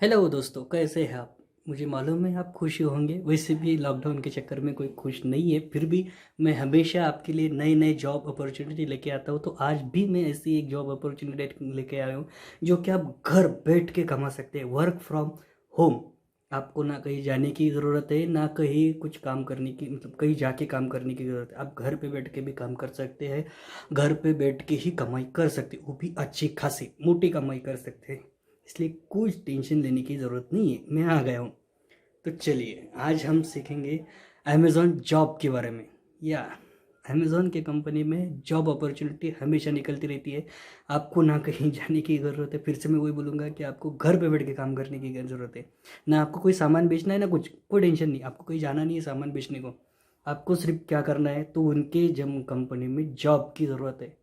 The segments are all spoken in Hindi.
हेलो दोस्तों, कैसे हैं आप? मुझे मालूम है आप खुश होंगे। वैसे भी लॉकडाउन के चक्कर में कोई खुश नहीं है, फिर भी मैं हमेशा आपके लिए नए नए जॉब अपॉर्चुनिटी लेके आता हूँ। तो आज भी मैं ऐसी एक जॉब अपॉर्चुनिटी लेके आया हूँ जो कि आप घर बैठ के कमा सकते हैं, वर्क फ्रॉम होम। आपको ना कहीं जाने की ज़रूरत है, ना कहीं कुछ काम करने की, मतलब कहीं जाके काम करने की ज़रूरत है। आप घर पे बैठ के भी काम कर सकते हैं, घर पे बैठ के ही कमाई कर सकते हैं, वो भी अच्छी खासी मोटी कमाई कर सकते हैं। इसलिए कुछ टेंशन लेने की ज़रूरत नहीं है, मैं आ गया हूँ। तो चलिए आज हम सीखेंगे अमेज़ॉन जॉब के बारे में। या अमेज़ॉन के कंपनी में जॉब अपॉर्चुनिटी हमेशा निकलती रहती है। आपको ना कहीं जाने की ज़रूरत है। फिर से मैं वही बोलूँगा कि आपको घर पे बैठ के काम करने की ज़रूरत है। ना आपको कोई सामान बेचना है, ना कुछ, कोई टेंशन नहीं। आपको कहीं जाना नहीं है सामान बेचने को। आपको सिर्फ क्या करना है, तो उनके जब कंपनी में जॉब की ज़रूरत है।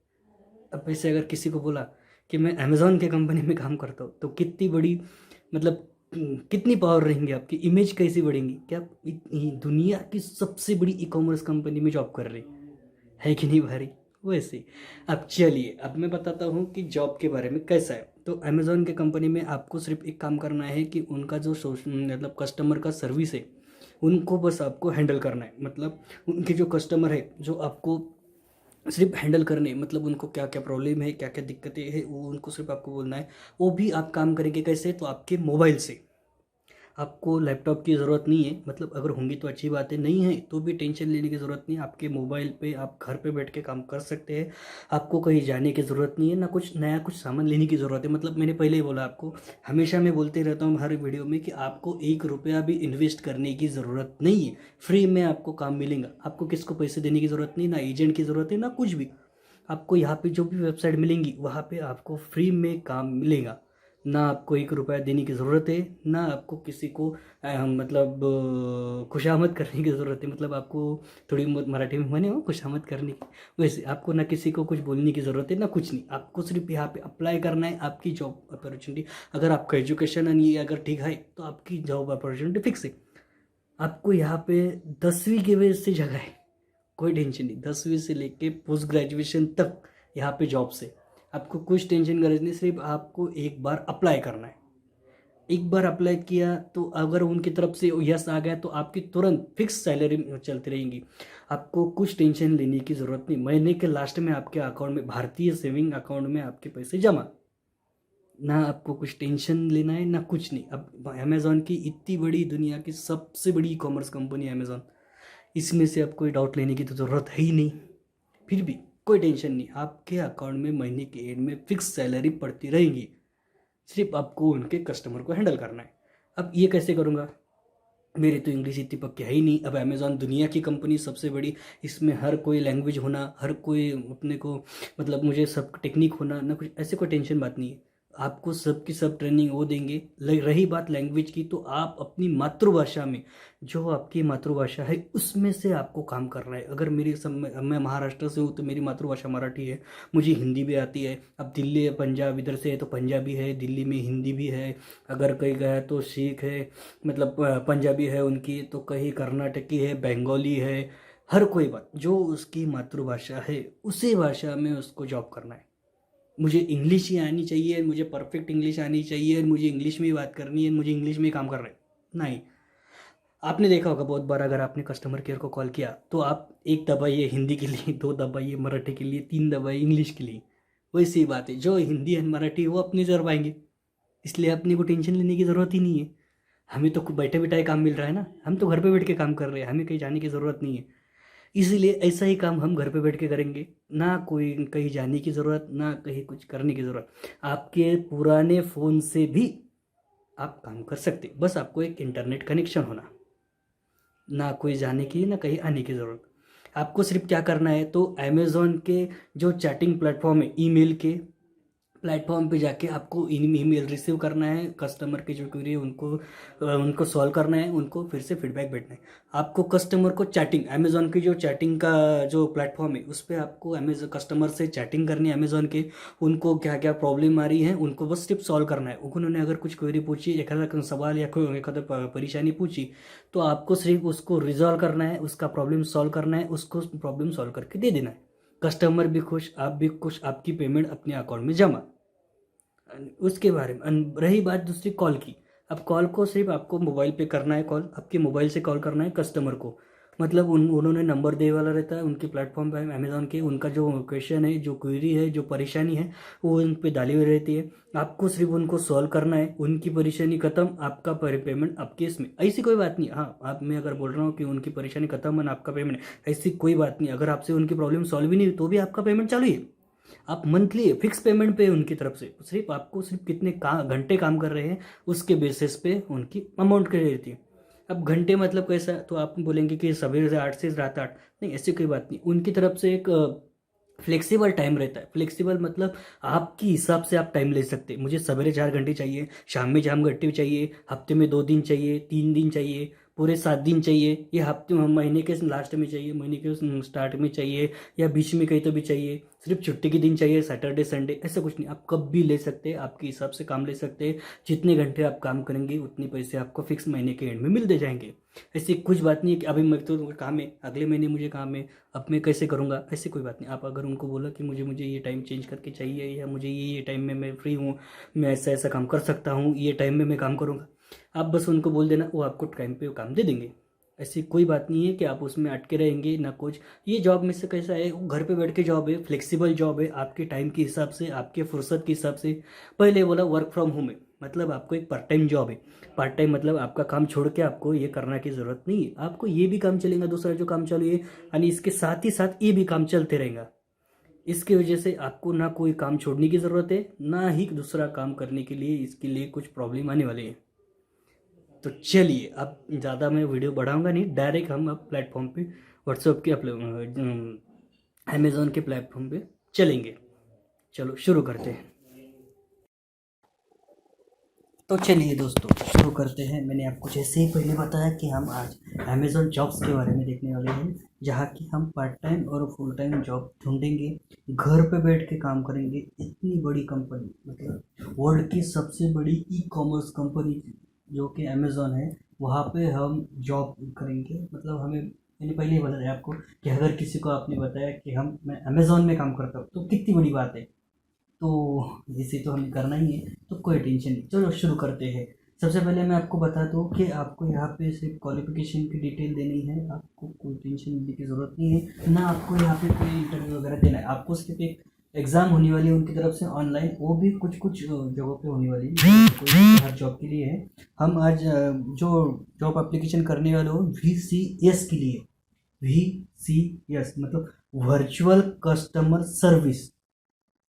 अब वैसे अगर किसी को बोला कि मैं अमेज़ॉन के कंपनी में काम करता हूँ, तो कितनी बड़ी, मतलब कितनी पावर रहेंगी, आपकी इमेज कैसी बढ़ेंगी कि आप दुनिया की सबसे बड़ी ई कॉमर्स कंपनी में जॉब कर रहे है कि नहीं भारी। वैसे अब चलिए, अब मैं बताता हूँ कि जॉब के बारे में कैसा है। तो अमेज़ॉन के कंपनी में आपको सिर्फ एक काम करना है कि उनका जो मतलब कस्टमर का सर्विस है, उनको बस आपको हैंडल करना है। मतलब उनके जो कस्टमर है, जो आपको सिर्फ हैंडल करने, मतलब उनको क्या क्या प्रॉब्लम है, क्या क्या दिक्कतें हैं, वो उनको सिर्फ आपको बोलना है। वो भी आप काम करेंगे कैसे, तो आपके मोबाइल से। आपको लैपटॉप की ज़रूरत नहीं है, मतलब अगर होंगी तो अच्छी बात है, नहीं है तो भी टेंशन लेने की ज़रूरत नहीं है। आपके मोबाइल पे आप घर पे बैठ के काम कर सकते हैं। आपको कहीं जाने की ज़रूरत नहीं है, ना कुछ नया कुछ सामान लेने की ज़रूरत है। मतलब मैंने पहले ही बोला आपको, हमेशा मैं बोलते रहता हूँ हर वीडियो में कि आपको 1 रुपया भी इन्वेस्ट करने की ज़रूरत नहीं है। फ्री में आपको काम मिलेगा। आपको किसको पैसे देने की ज़रूरत नहीं, ना एजेंट की ज़रूरत है, ना कुछ भी। आपको यहाँ पे जो भी वेबसाइट मिलेंगी, वहाँ पे आपको फ्री में काम मिलेगा। ना आपको 1 रुपया देने की ज़रूरत है, ना आपको किसी को मतलब खुशामद करने की ज़रूरत है। मतलब आपको थोड़ी बहुत मराठी में माने हो खुशामद करने की, वैसे आपको ना किसी को कुछ बोलने की ज़रूरत है, ना कुछ नहीं। आपको सिर्फ यहाँ पे अप्लाई करना है, आपकी जॉब अपॉर्चुनिटी। अगर आपका एजुकेशन नहीं अगर ठीक है, तो आपकी जॉब अपॉर्चुनिटी फिक्स है। आपको यहाँ पे 10वीं के बेस से जगह है, कोई टेंशन नहीं। 10वीं से लेके पोस्ट ग्रेजुएशन तक यहाँ पे जॉब से आपको कुछ टेंशन गरज नहीं। सिर्फ आपको एक बार अप्लाई करना है। एक बार अप्लाई किया तो अगर उनकी तरफ से यस आ गया, तो आपकी तुरंत फिक्स सैलरी चलती रहेंगी। आपको कुछ टेंशन लेने की ज़रूरत नहीं। महीने के लास्ट में आपके अकाउंट में, भारतीय सेविंग अकाउंट में आपके पैसे जमा। ना आपको कुछ टेंशन लेना है, ना कुछ नहीं। अब अमेज़ॉन की इतनी बड़ी, दुनिया की सबसे बड़ी ई कॉमर्स कंपनी अमेज़ॉन, इसमें से अब कोई डाउट लेने की तो ज़रूरत है ही नहीं। फिर भी कोई टेंशन नहीं, आपके अकाउंट में महीने के एंड में फिक्स सैलरी पड़ती रहेगी। सिर्फ आपको उनके कस्टमर को हैंडल करना है। अब ये कैसे करूँगा, मेरी तो इंग्लिश इतनी पक्की है ही नहीं। अब अमेज़ॉन दुनिया की कंपनी सबसे बड़ी, इसमें हर कोई लैंग्वेज होना, हर कोई अपने को, मतलब मुझे सब टेक्निक होना, ना कुछ ऐसे कोई टेंशन बात नहीं है। आपको सब की सब ट्रेनिंग वो देंगे। रही बात लैंग्वेज की, तो आप अपनी मातृभाषा में, जो आपकी मातृभाषा है उसमें से आपको काम करना है। अगर मेरी सब, मैं महाराष्ट्र से हूँ तो मेरी मातृभाषा मराठी है, मुझे हिंदी भी आती है। अब दिल्ली या पंजाब इधर से है तो पंजाबी है, दिल्ली में हिंदी भी है। अगर कहीं गया तो सिख है, मतलब पंजाबी है उनकी, तो कहीं कर्नाटकी है, बंगाली है। हर कोई बात, जो उसकी मातृभाषा है उसी भाषा में उसको जॉब करना है। मुझे इंग्लिश ही आनी चाहिए, मुझे परफेक्ट इंग्लिश आनी चाहिए, मुझे इंग्लिश में ही बात करनी है, मुझे इंग्लिश में ही काम करना है, नहीं। आपने देखा होगा बहुत बार, अगर आपने कस्टमर केयर को कॉल किया तो आप एक दबाइए हिंदी के लिए, दो दबाइए मराठी के लिए, तीन दबाइए इंग्लिश के लिए। वैसी बात है, जो हिंदी एंड मराठी वो अपनी जर पाएंगे। इसलिए अपने को टेंशन लेने की ज़रूरत ही नहीं है। हमें तो बैठे बिठाए काम मिल रहा है ना, हम तो घर पे बैठ के काम कर रहे हैं, हमें कहीं जाने की ज़रूरत नहीं है। इसीलिए ऐसा ही काम हम घर पे बैठ के करेंगे। ना कोई कहीं जाने की ज़रूरत, ना कहीं कुछ करने की ज़रूरत। आपके पुराने फ़ोन से भी आप काम कर सकते, बस आपको एक इंटरनेट कनेक्शन होना। ना कोई जाने की, ना कहीं आने की ज़रूरत। आपको सिर्फ क्या करना है, तो अमेज़ॉन के जो चैटिंग प्लेटफॉर्म है, ईमेल के प्लेटफॉर्म पे जाके आपको ईमेल रिसीव करना है। कस्टमर की जो क्वेरी है उनको उनको सॉल्व करना है, उनको फिर से फीडबैक भेजना है। आपको कस्टमर को चैटिंग, अमेज़ॉन की जो चैटिंग का जो प्लेटफॉर्म है उस पर आपको अमेज़ॉन कस्टमर से चैटिंग करनी है। अमेज़ॉन के, उनको क्या क्या प्रॉब्लम आ रही है उनको बस सिर्फ सॉल्व करना है। उन्होंने अगर कुछ क्वेरी पूछी, एक आधा सवाल या कोई एक आधा परेशानी पूछी, तो आपको सिर्फ उसको रिजॉल्व करना है, उसका प्रॉब्लम सॉल्व करना है, उसको प्रॉब्लम सॉल्व करके दे देना है। कस्टमर भी खुश, आप भी खुश, आपकी पेमेंट अपने अकाउंट में जमा। उसके बारे में रही बात दूसरी कॉल की। अब कॉल को सिर्फ आपको मोबाइल पे करना है, कॉल आपके मोबाइल से कॉल करना है कस्टमर को। मतलब उन्होंने नंबर दे वाला रहता है उनके प्लेटफॉर्म पे अमेज़न के, उनका जो क्वेश्चन है, जो क्वेरी है, जो परेशानी है, वो उन पे डाली हुई रहती है। आपको सिर्फ उनको सॉल्व करना है, उनकी परेशानी खत्म, आपका पेमेंट आपके इसमें। ऐसी कोई बात नहीं, हाँ आप, मैं अगर बोल रहा हूँ कि उनकी परेशानी खत्म और आपका पेमेंट, ऐसी कोई बात नहीं। अगर आपसे उनकी प्रॉब्लम सॉल्व ही नहीं हुई तो भी आपका पेमेंट चालू है। आप मंथली फिक्स पेमेंट पे उनकी तरफ से, सिर्फ आपको सिर्फ कितने घंटे काम कर रहे हैं उसके बेसिस पे उनकी अमाउंट कर रहती है। अब घंटे मतलब कैसा, तो आप बोलेंगे कि सवेरे से 8 से रात 8, नहीं ऐसी कोई बात नहीं। उनकी तरफ से एक फ्लेक्सिबल टाइम रहता है। फ्लेक्सिबल मतलब आपकी हिसाब से आप टाइम ले सकते हैं। मुझे सवेरे 4 घंटे चाहिए, शाम में 4 घंटे चाहिए, हफ्ते में 2 दिन चाहिए, 3 दिन चाहिए, पूरे 7 दिन चाहिए, ये हफ्ते महीने के लास्ट में चाहिए, महीने के स्टार्ट में चाहिए, या बीच में कहीं तो भी चाहिए, सिर्फ छुट्टी के दिन चाहिए, सैटरडे संडे, ऐसा कुछ नहीं। आप कब भी ले सकते हैं, आपके हिसाब से काम ले सकते हैं। जितने घंटे आप काम करेंगे उतने पैसे आपको फिक्स महीने के एंड में मिलते जाएंगे। ऐसी कुछ बात नहीं है कि अभी मेरे तो काम है, अगले महीने मुझे काम है, अब मैं कैसे करूँगा, ऐसी कोई बात नहीं। आप अगर उनको बोला कि मुझे मुझे ये टाइम चेंज करके चाहिए, या मुझे ये टाइम में मैं फ्री हूँ, मैं ऐसा ऐसा काम कर सकता हूँ, ये टाइम में मैं काम करूँगा, आप बस उनको बोल देना, वो आपको टाइम पे वो काम दे देंगे। ऐसी कोई बात नहीं है कि आप उसमें अटके रहेंगे ना कुछ। ये जॉब में से कैसा है, वो घर पे बैठ के जॉब है, फ्लेक्सिबल जॉब है, आपके टाइम के हिसाब से, आपके फुर्सत के हिसाब से। पहले बोला वर्क फ्रॉम होम है, मतलब आपको एक पार्ट टाइम जॉब है। पार्ट टाइम मतलब आपका काम छोड़ के आपको ये करना की ज़रूरत नहीं है, आपको ये भी काम चलेगा, दूसरा जो काम चालू है, यानी इसके साथ ही साथ ये भी काम चलते रहेगा। इसकी वजह से आपको ना कोई काम छोड़ने की ज़रूरत है, ना ही दूसरा काम करने के लिए इसके लिए कुछ प्रॉब्लम आने वाली है। तो चलिए, अब ज़्यादा मैं वीडियो बढ़ाऊंगा नहीं, डायरेक्ट हम अब प्लेटफॉर्म पे, व्हाट्सएप के अमेज़ॉन के प्लेटफॉर्म पे चलेंगे। चलो शुरू करते हैं। तो चलिए दोस्तों शुरू करते हैं। मैंने आपको जैसे ही पहले बताया कि हम आज अमेज़ॉन जॉब्स के बारे में देखने वाले हैं, जहाँ की हम पार्ट टाइम और फुल टाइम जॉब ढूंढेंगे, घर पे बैठ के काम करेंगे। इतनी बड़ी कंपनी, मतलब वर्ल्ड की सबसे बड़ी ई कॉमर्स कंपनी जो कि अमेज़ॉन है, वहाँ पे हम जॉब करेंगे। मतलब हमें, मैंने पहले ही बताया आपको कि अगर किसी को आपने बताया कि मैं अमेज़ॉन में काम करता हूँ तो कितनी बड़ी बात है। तो इसे तो हमें करना ही है, तो कोई टेंशन नहीं। चलो शुरू करते हैं। सबसे पहले मैं आपको बता दूं कि आपको यहाँ पे सिर्फ क्वालिफिकेशन की डिटेल देनी है, आपको कोई टेंशन लेने की ज़रूरत नहीं है, ना आपको यहाँ पे कोई इंटरव्यू वगैरह देना है। आपको सिर्फ एक एग्ज़ाम होने वाली है उनकी तरफ से ऑनलाइन, वो भी कुछ कुछ जगहों पे होने वाली है, कोई हर जॉब के लिए है। हम आज जो जॉब एप्लीकेशन करने वाले हो VCS के लिए, VCS मतलब वर्चुअल कस्टमर सर्विस,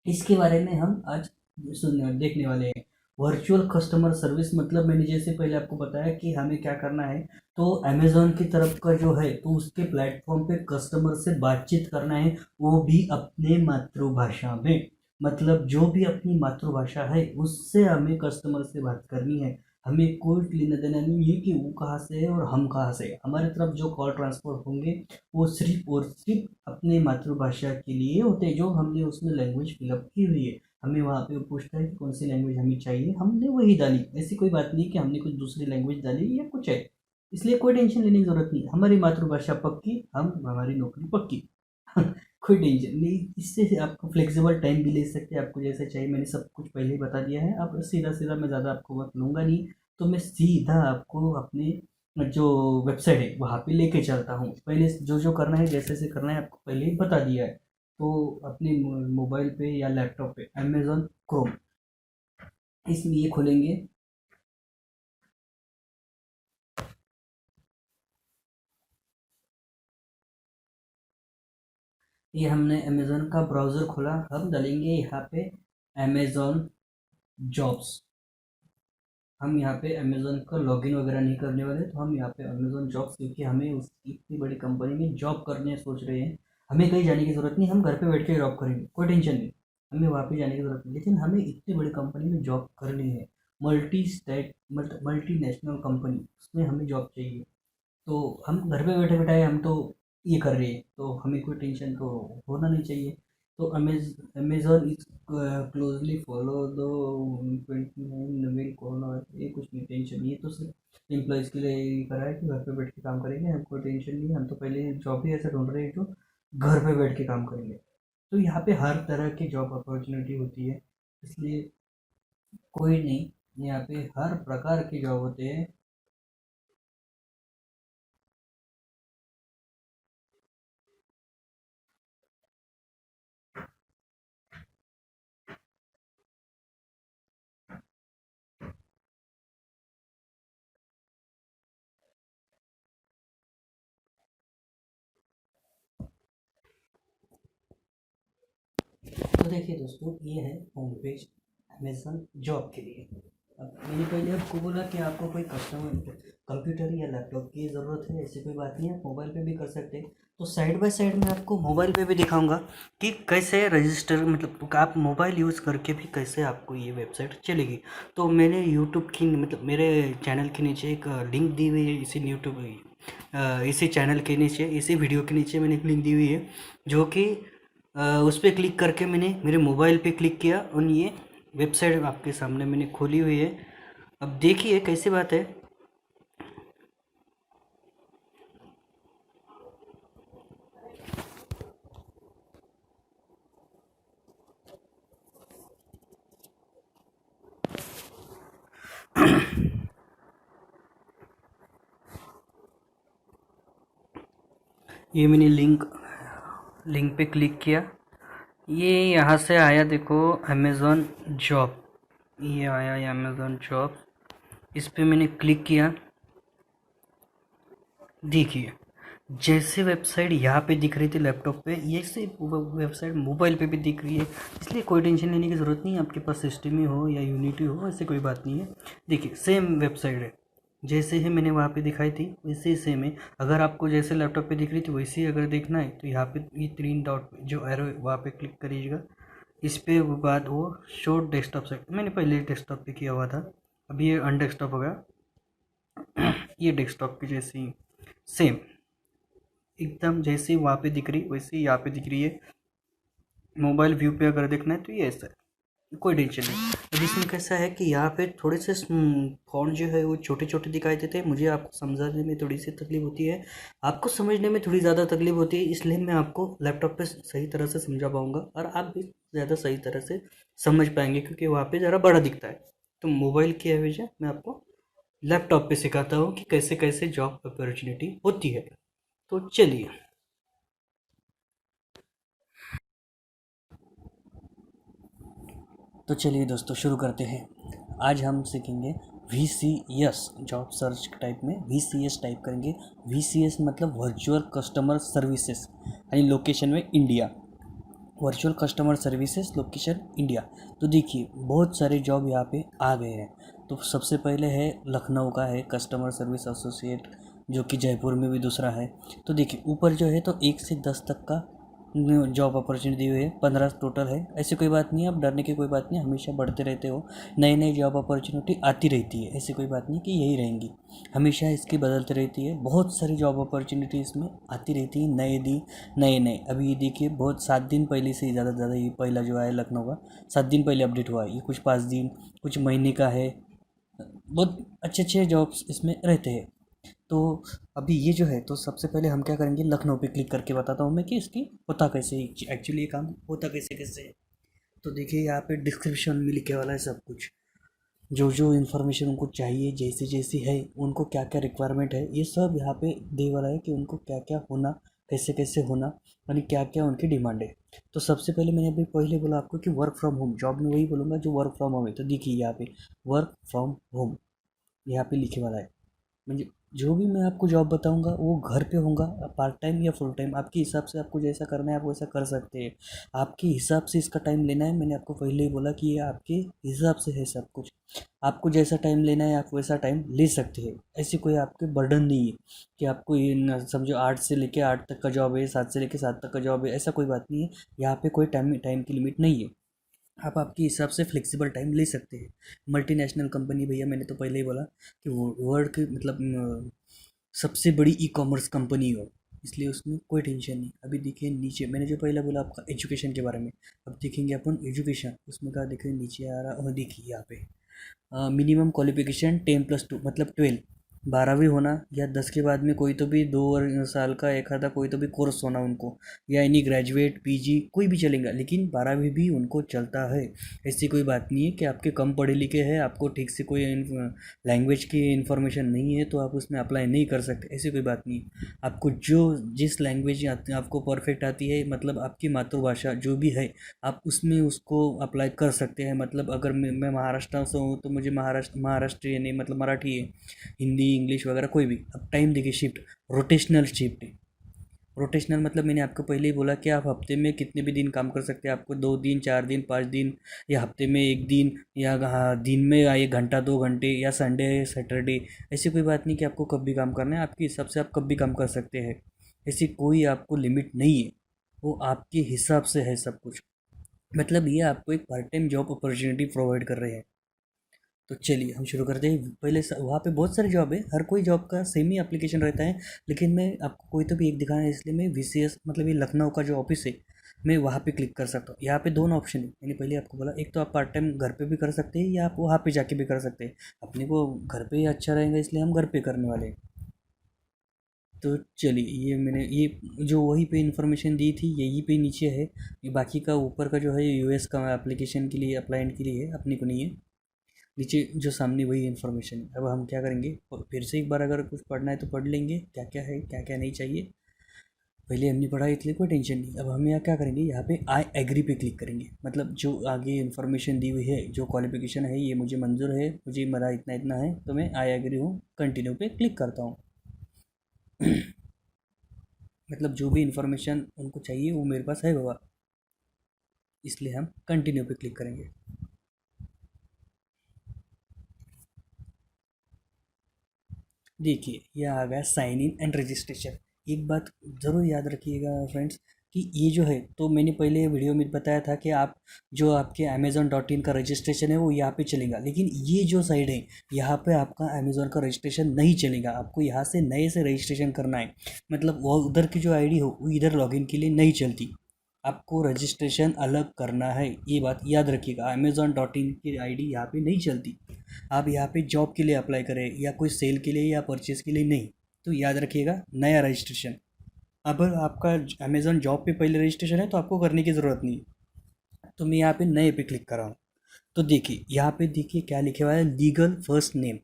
इसके बारे में हम आज सुनने देखने वाले हैं। वर्चुअल कस्टमर सर्विस मतलब मैंने जैसे पहले आपको बताया कि हमें क्या करना है, तो अमेज़ॉन की तरफ का जो है, तो उसके प्लेटफॉर्म पे कस्टमर से बातचीत करना है, वो भी अपने मातृभाषा में। मतलब जो भी अपनी मातृभाषा है उससे हमें कस्टमर से बात करनी है। हमें कोई लेना देना नहीं है कि वो कहाँ से है और हम कहाँ से है। हमारी तरफ जो कॉल ट्रांसफर होंगे वो सिर्फ और सिर्फ अपने मातृभाषा के लिए होते हैं, जो हमने उसमें लैंग्वेज फिलअप की हुई है। हमें वहाँ पे पूछता है कि कौन सी लैंग्वेज हमें चाहिए, हमने वही डाली। ऐसी कोई बात नहीं कि हमने कुछ दूसरी लैंग्वेज डाली या कुछ है, इसलिए कोई टेंशन लेने की ज़रूरत नहीं। हमारी मातृभाषा पक्की, हम हमारी नौकरी पक्की। कोई टेंशन नहीं। इससे आपको फ्लेक्सिबल टाइम भी ले सकते हैं, आपको जैसे चाहिए। मैंने सब कुछ पहले ही बता दिया है। अब सीधा सीधा मैं ज़्यादा आपको वक्त लूँगा नहीं, तो मैं सीधा आपको अपने जो वेबसाइट है वहाँ पे लेके चलता हूँ। पहले जो जो करना है, जैसे जैसे करना है, आपको पहले ही बता दिया है। तो अपने मोबाइल पे या लैपटॉप पे अमेज़ॉन क्रोम, इसमें ये खोलेंगे। ये हमने अमेज़ॉन का ब्राउज़र खोला, हम डालेंगे यहाँ पे अमेज़ॉन जॉब्स। हम यहाँ पे अमेज़ॉन का लॉगिन वगैरह नहीं करने वाले, तो हम यहाँ पे अमेज़ॉन जॉब्स, क्योंकि हमें उस इतनी बड़ी कंपनी में जॉब करने सोच रहे हैं। हमें कहीं जाने की ज़रूरत नहीं, हम घर पे बैठ के जॉब करेंगे, कोई टेंशन नहीं। हमें वहाँ पे जाने की ज़रूरत नहीं, लेकिन हमें इतनी बड़ी कंपनी में जॉब करनी है। Multi state multi national company, उसमें हमें जॉब चाहिए। तो हम घर पे बैठे बैठाए हम तो ये कर रहे हैं, तो हमें कोई टेंशन तो होना नहीं चाहिए। तो Amazon is closely follow the 29 novel corona, ये कुछ नहीं टेंशन। ये तो सिर्फ एम्प्लॉयज़ के लिए ही करा है कि घर पे बैठ के काम करेंगे, हमको टेंशन नहीं है। हम तो पहले जॉब ही ऐसा ढूंढ रहे हैं जो घर पे बैठ के काम करेंगे। तो यहाँ पे हर तरह की जॉब अपॉर्चुनिटी होती है, इसलिए कोई नहीं, यहाँ पे हर प्रकार की जॉब होते हैं। तो देखिए दोस्तों, ये है होम पेज अमेज़न जॉब के लिए। अब मैंने पहले आपको बोला कि आपको कोई कस्टमर कंप्यूटर या लैपटॉप की ज़रूरत है, ऐसी कोई बात नहीं है, आप मोबाइल पे भी कर सकते हैं। तो साइड बाय साइड मैं आपको मोबाइल पे भी दिखाऊंगा कि कैसे रजिस्टर, मतलब आप मोबाइल यूज़ करके भी कैसे आपको ये वेबसाइट चलेगी। तो मैंने यूट्यूब की, मतलब मेरे चैनल के नीचे एक लिंक दी हुई है, इसी यूट्यूब इसी चैनल के नीचे, इसी वीडियो के नीचे मैंने एक लिंक दी हुई है, जो कि उस पर क्लिक करके मैंने मेरे मोबाइल पे क्लिक किया और ये वेबसाइट आपके सामने मैंने खोली हुई है। अब देखिए कैसी बात है। ये मैंने लिंक पे क्लिक किया, ये यहाँ से आया, देखो अमेज़ॉन जॉब, ये आया ये अमेज़ॉन जॉब। इस पे मैंने क्लिक किया। देखिए जैसे वेबसाइट यहाँ पे दिख रही थी लैपटॉप पे, ये से वेबसाइट मोबाइल पे भी दिख रही है। इसलिए कोई टेंशन लेने की ज़रूरत नहीं है, आपके पास सिस्टम ही हो या यूनिटी हो, ऐसे कोई बात नहीं है। देखिए सेम वेबसाइट है, जैसे ही मैंने वहाँ पे दिखाई थी वैसे ही सेम है। अगर आपको जैसे लैपटॉप पे दिख रही थी वैसे ही अगर देखना है तो यहाँ पे ये 3 डॉट जो एरो है वहाँ पे क्लिक करिएगा। इस पे वो बाद वो शो डेस्कटॉप सेट, मैंने पहले डेस्कटॉप पे किया हुआ था, अभी ये अनडेस्कटॉप हो गया। ये डेस्कटॉप की जैसी सेम एकदम जैसे वहाँ पे दिख रही वैसे ही यहाँ पे दिख रही है। मोबाइल व्यू पे अगर देखना है तो ये ऐसा है, कोई टेंशन नहीं। अब इसमें कैसा है कि यहाँ पे थोड़े से फॉन्ट जो है वो छोटे छोटे दिखाई देते हैं, मुझे आपको समझाने में थोड़ी सी तकलीफ होती है, आपको समझने में थोड़ी ज़्यादा तकलीफ होती है, इसलिए मैं आपको लैपटॉप पे सही तरह से समझा पाऊँगा और आप भी ज़्यादा सही तरह से समझ पाएंगे, क्योंकि वहाँ पे ज़रा बड़ा दिखता है। तो मोबाइल की वजह मैं आपको लैपटॉप पे सिखाता हूँ कि कैसे कैसे जॉब अपॉर्चुनिटी होती है। तो चलिए। तो चलिए दोस्तों शुरू करते हैं। आज हम सीखेंगे VCS, जॉब सर्च टाइप में VCS टाइप करेंगे। VCS मतलब वर्चुअल कस्टमर सर्विसेज, यानी लोकेशन में India, virtual customer services location India. तो देखिए बहुत सारे जॉब यहाँ पे आ गए हैं। तो सबसे पहले है लखनऊ का है कस्टमर सर्विस एसोसिएट, जो कि जयपुर में भी दूसरा है। तो देखिए ऊपर जो है तो 1 से 10 तक का जॉब अपॉर्चुनिटी दी हुई है, 15 टोटल है। ऐसी कोई बात नहीं है, आप डरने की कोई बात नहीं, हमेशा बढ़ते रहते हो, नई नई जॉब अपॉर्चुनिटी आती रहती है, ऐसी कोई बात नहीं कि यही रहेंगी, हमेशा इसकी बदलती रहती है। बहुत सारी जॉब अपॉर्चुनिटी इसमें आती रहती है, नए नए। अभी ये देखिए बहुत 7 दिन पहले से ज़्यादा से ज़्यादा, ये पहला जो है लखनऊ का 7 दिन पहले अपडेट हुआ है, ये कुछ 5 दिन कुछ महीने का है। बहुत अच्छे अच्छे जॉब्स इसमें रहते हैं। तो अभी ये जो है तो सबसे पहले हम क्या करेंगे, लखनऊ पे क्लिक करके बताता हूँ मैं कि इसकी होता कैसे, एक्चुअली ये काम होता कैसे कैसे है। तो देखिए यहाँ पे डिस्क्रिप्शन में लिखे वाला है सब कुछ, जो जो इन्फॉर्मेशन उनको चाहिए, जैसी जैसी है, उनको क्या क्या रिक्वायरमेंट है, ये सब यहाँ पे दे वाला है कि उनको क्या क्या होना, कैसे कैसे होना, यानी क्या क्या उनकी डिमांड है। तो सबसे पहले मैंने अभी पहले बोला आपको कि वर्क फ्रॉम होम जॉब में वही बोलूँगा जो वर्क फ्रॉम होम है। तो देखिए यहाँ पे वर्क फ्रॉम होम यहाँ पे लिखे वाला है, म्हणजे जो भी मैं आपको जॉब बताऊंगा वो घर पे होगा, पार्ट टाइम या फुल टाइम, आपके हिसाब से आपको जैसा करना है आप वैसा कर सकते हैं। आपके हिसाब से इसका टाइम लेना है, मैंने आपको पहले ही बोला कि ये आपके हिसाब से है सब कुछ, आपको जैसा टाइम लेना है आप वैसा टाइम ले सकते हैं। ऐसी कोई आपके बर्डन नहीं है कि आपको ये समझो 8 से लेके 8 तक का जॉब है, 7 से लेके 7 तक का जॉब है, ऐसा कोई बात नहीं है। यहाँ पे कोई टाइम टाइम की लिमिट नहीं है, आप आपके हिसाब से फ्लेक्सिबल टाइम ले सकते हैं। मल्टीनेशनल कंपनी भैया, मैंने तो पहले ही बोला कि वो वर्ल्ड की मतलब सबसे बड़ी ई कॉमर्स कंपनी हो, इसलिए उसमें कोई टेंशन नहीं। अभी देखिए नीचे मैंने जो पहले बोला आपका एजुकेशन के बारे में, अब देखेंगे अपन एजुकेशन, उसमें कहा देखिए नीचे आ रहा, और देखिए यहाँ पे मिनिमम क्वालिफिकेशन 10+2 मतलब 12, 12वीं होना या 10 के बाद में कोई तो भी 2 साल का एक आधा कोई तो भी कोर्स होना उनको, या एनी ग्रेजुएट पीजी कोई भी चलेगा, लेकिन 12वीं भी उनको चलता है। ऐसी कोई बात नहीं है कि आपके कम पढ़े लिखे हैं, आपको ठीक से कोई लैंग्वेज की इन्फॉर्मेशन नहीं है तो आप उसमें अप्लाई नहीं कर सकते, ऐसी कोई बात नहीं है। आपको जो जिस लैंग्वेज आपको परफेक्ट आती है, मतलब आपकी मातृभाषा जो भी है, आप उसमें उसको अप्लाई कर सकते हैं। मतलब अगर मैं महाराष्ट्र से हूँ तो मुझे महाराष्ट्रीय नहीं, मतलब मराठी है, हिंदी इंग्लिश वगैरह कोई भी। अब टाइम देखिए, शिफ्ट रोटेशनल शिफ्ट है। रोटेशनल मतलब मैंने आपको पहले ही बोला कि आप हफ्ते में कितने भी दिन काम कर सकते हैं, आपको 2 दिन 4 दिन 5 दिन, या हफ्ते में 1 दिन, या हाँ दिन में 1 घंटा 2 घंटे, या संडे सैटरडे, ऐसी कोई बात नहीं कि आपको कब भी काम करना है, आपके हिसाब से आप कब भी काम कर सकते हैं। ऐसी कोई आपको लिमिट नहीं है, वो आपके हिसाब से है सब कुछ। मतलब ये आपको एक part time job opportunity provide कर रहे हैं। तो चलिए हम शुरू करते हैं। पहले वहाँ पे बहुत सारे जॉब है, हर कोई जॉब का सेम ही एप्लीकेशन रहता है, लेकिन मैं आपको कोई तो भी एक दिखाना है, इसलिए मैं वीसीएस मतलब ये लखनऊ का जो ऑफिस है, मैं वहाँ पे क्लिक कर सकता हूँ। यहाँ पे दोनों ऑप्शन है, मैंने पहले आपको बोला, एक तो आप पार्ट टाइम घर पे भी कर सकते हैं या आप वहाँ पे जाके भी कर सकते हैं। अपने को घर पे ही अच्छा रहेगा, इसलिए हम घर पे करने वाले हैं। तो चलिए, ये मैंने ये जो वहीं पे इंफॉर्मेशन दी थी यहीं पे नीचे है। ये बाकी का ऊपर का जो है यूएस का एप्लीकेशन के लिए, अप्लाइंट के लिए है, अपने को नहीं है। नीचे जो सामने वही इन्फॉर्मेशन है। अब हम क्या करेंगे, फिर से एक बार अगर कुछ पढ़ना है तो पढ़ लेंगे, क्या क्या है क्या क्या नहीं चाहिए। पहले हमने पढ़ा इसलिए कोई टेंशन नहीं। अब हम यहाँ क्या करेंगे, यहाँ पे आई एग्री पे क्लिक करेंगे। मतलब जो आगे इन्फॉर्मेशन दी हुई है, जो क्वालिफिकेशन है, ये मुझे मंजूर है, मुझे मेरा इतना इतना है, तो मैं आई एग्री हूँ कंटिन्यू पे क्लिक करता हूँ। मतलब जो भी इन्फॉर्मेशन उनको चाहिए वो मेरे पास है बाबा, इसलिए हम कंटिन्यू पे क्लिक करेंगे। देखिए ये आ गया साइन इन एंड रजिस्ट्रेशन। एक बात ज़रूर याद रखिएगा फ्रेंड्स, कि ये जो है, तो मैंने पहले वीडियो में बताया था कि आप जो आपके अमेज़न.in का रजिस्ट्रेशन है वो यहाँ पे चलेगा, लेकिन ये जो साइड है यहाँ पे आपका अमेज़न का रजिस्ट्रेशन नहीं चलेगा। आपको यहाँ से नए से रजिस्ट्रेशन करना है। मतलब वो उधर की जो आईडी हो वो इधर लॉगिन के लिए नहीं चलती, आपको रजिस्ट्रेशन अलग करना है। ये बात याद रखिएगा, अमेज़न.in की आईडी यहाँ पे नहीं चलती। आप यहाँ पे जॉब के लिए अप्लाई करें या कोई सेल के लिए या परचेज़ के लिए नहीं, तो याद रखिएगा नया रजिस्ट्रेशन। अब आपका अमेज़न जॉब पे पहले रजिस्ट्रेशन है तो आपको करने की ज़रूरत नहीं है। तो मैं यहाँ पे नए पे क्लिक कर रहा हूँ। तो देखिए यहाँ पे देखिए क्या लिखे हुआ है, लीगल फर्स्ट नेम।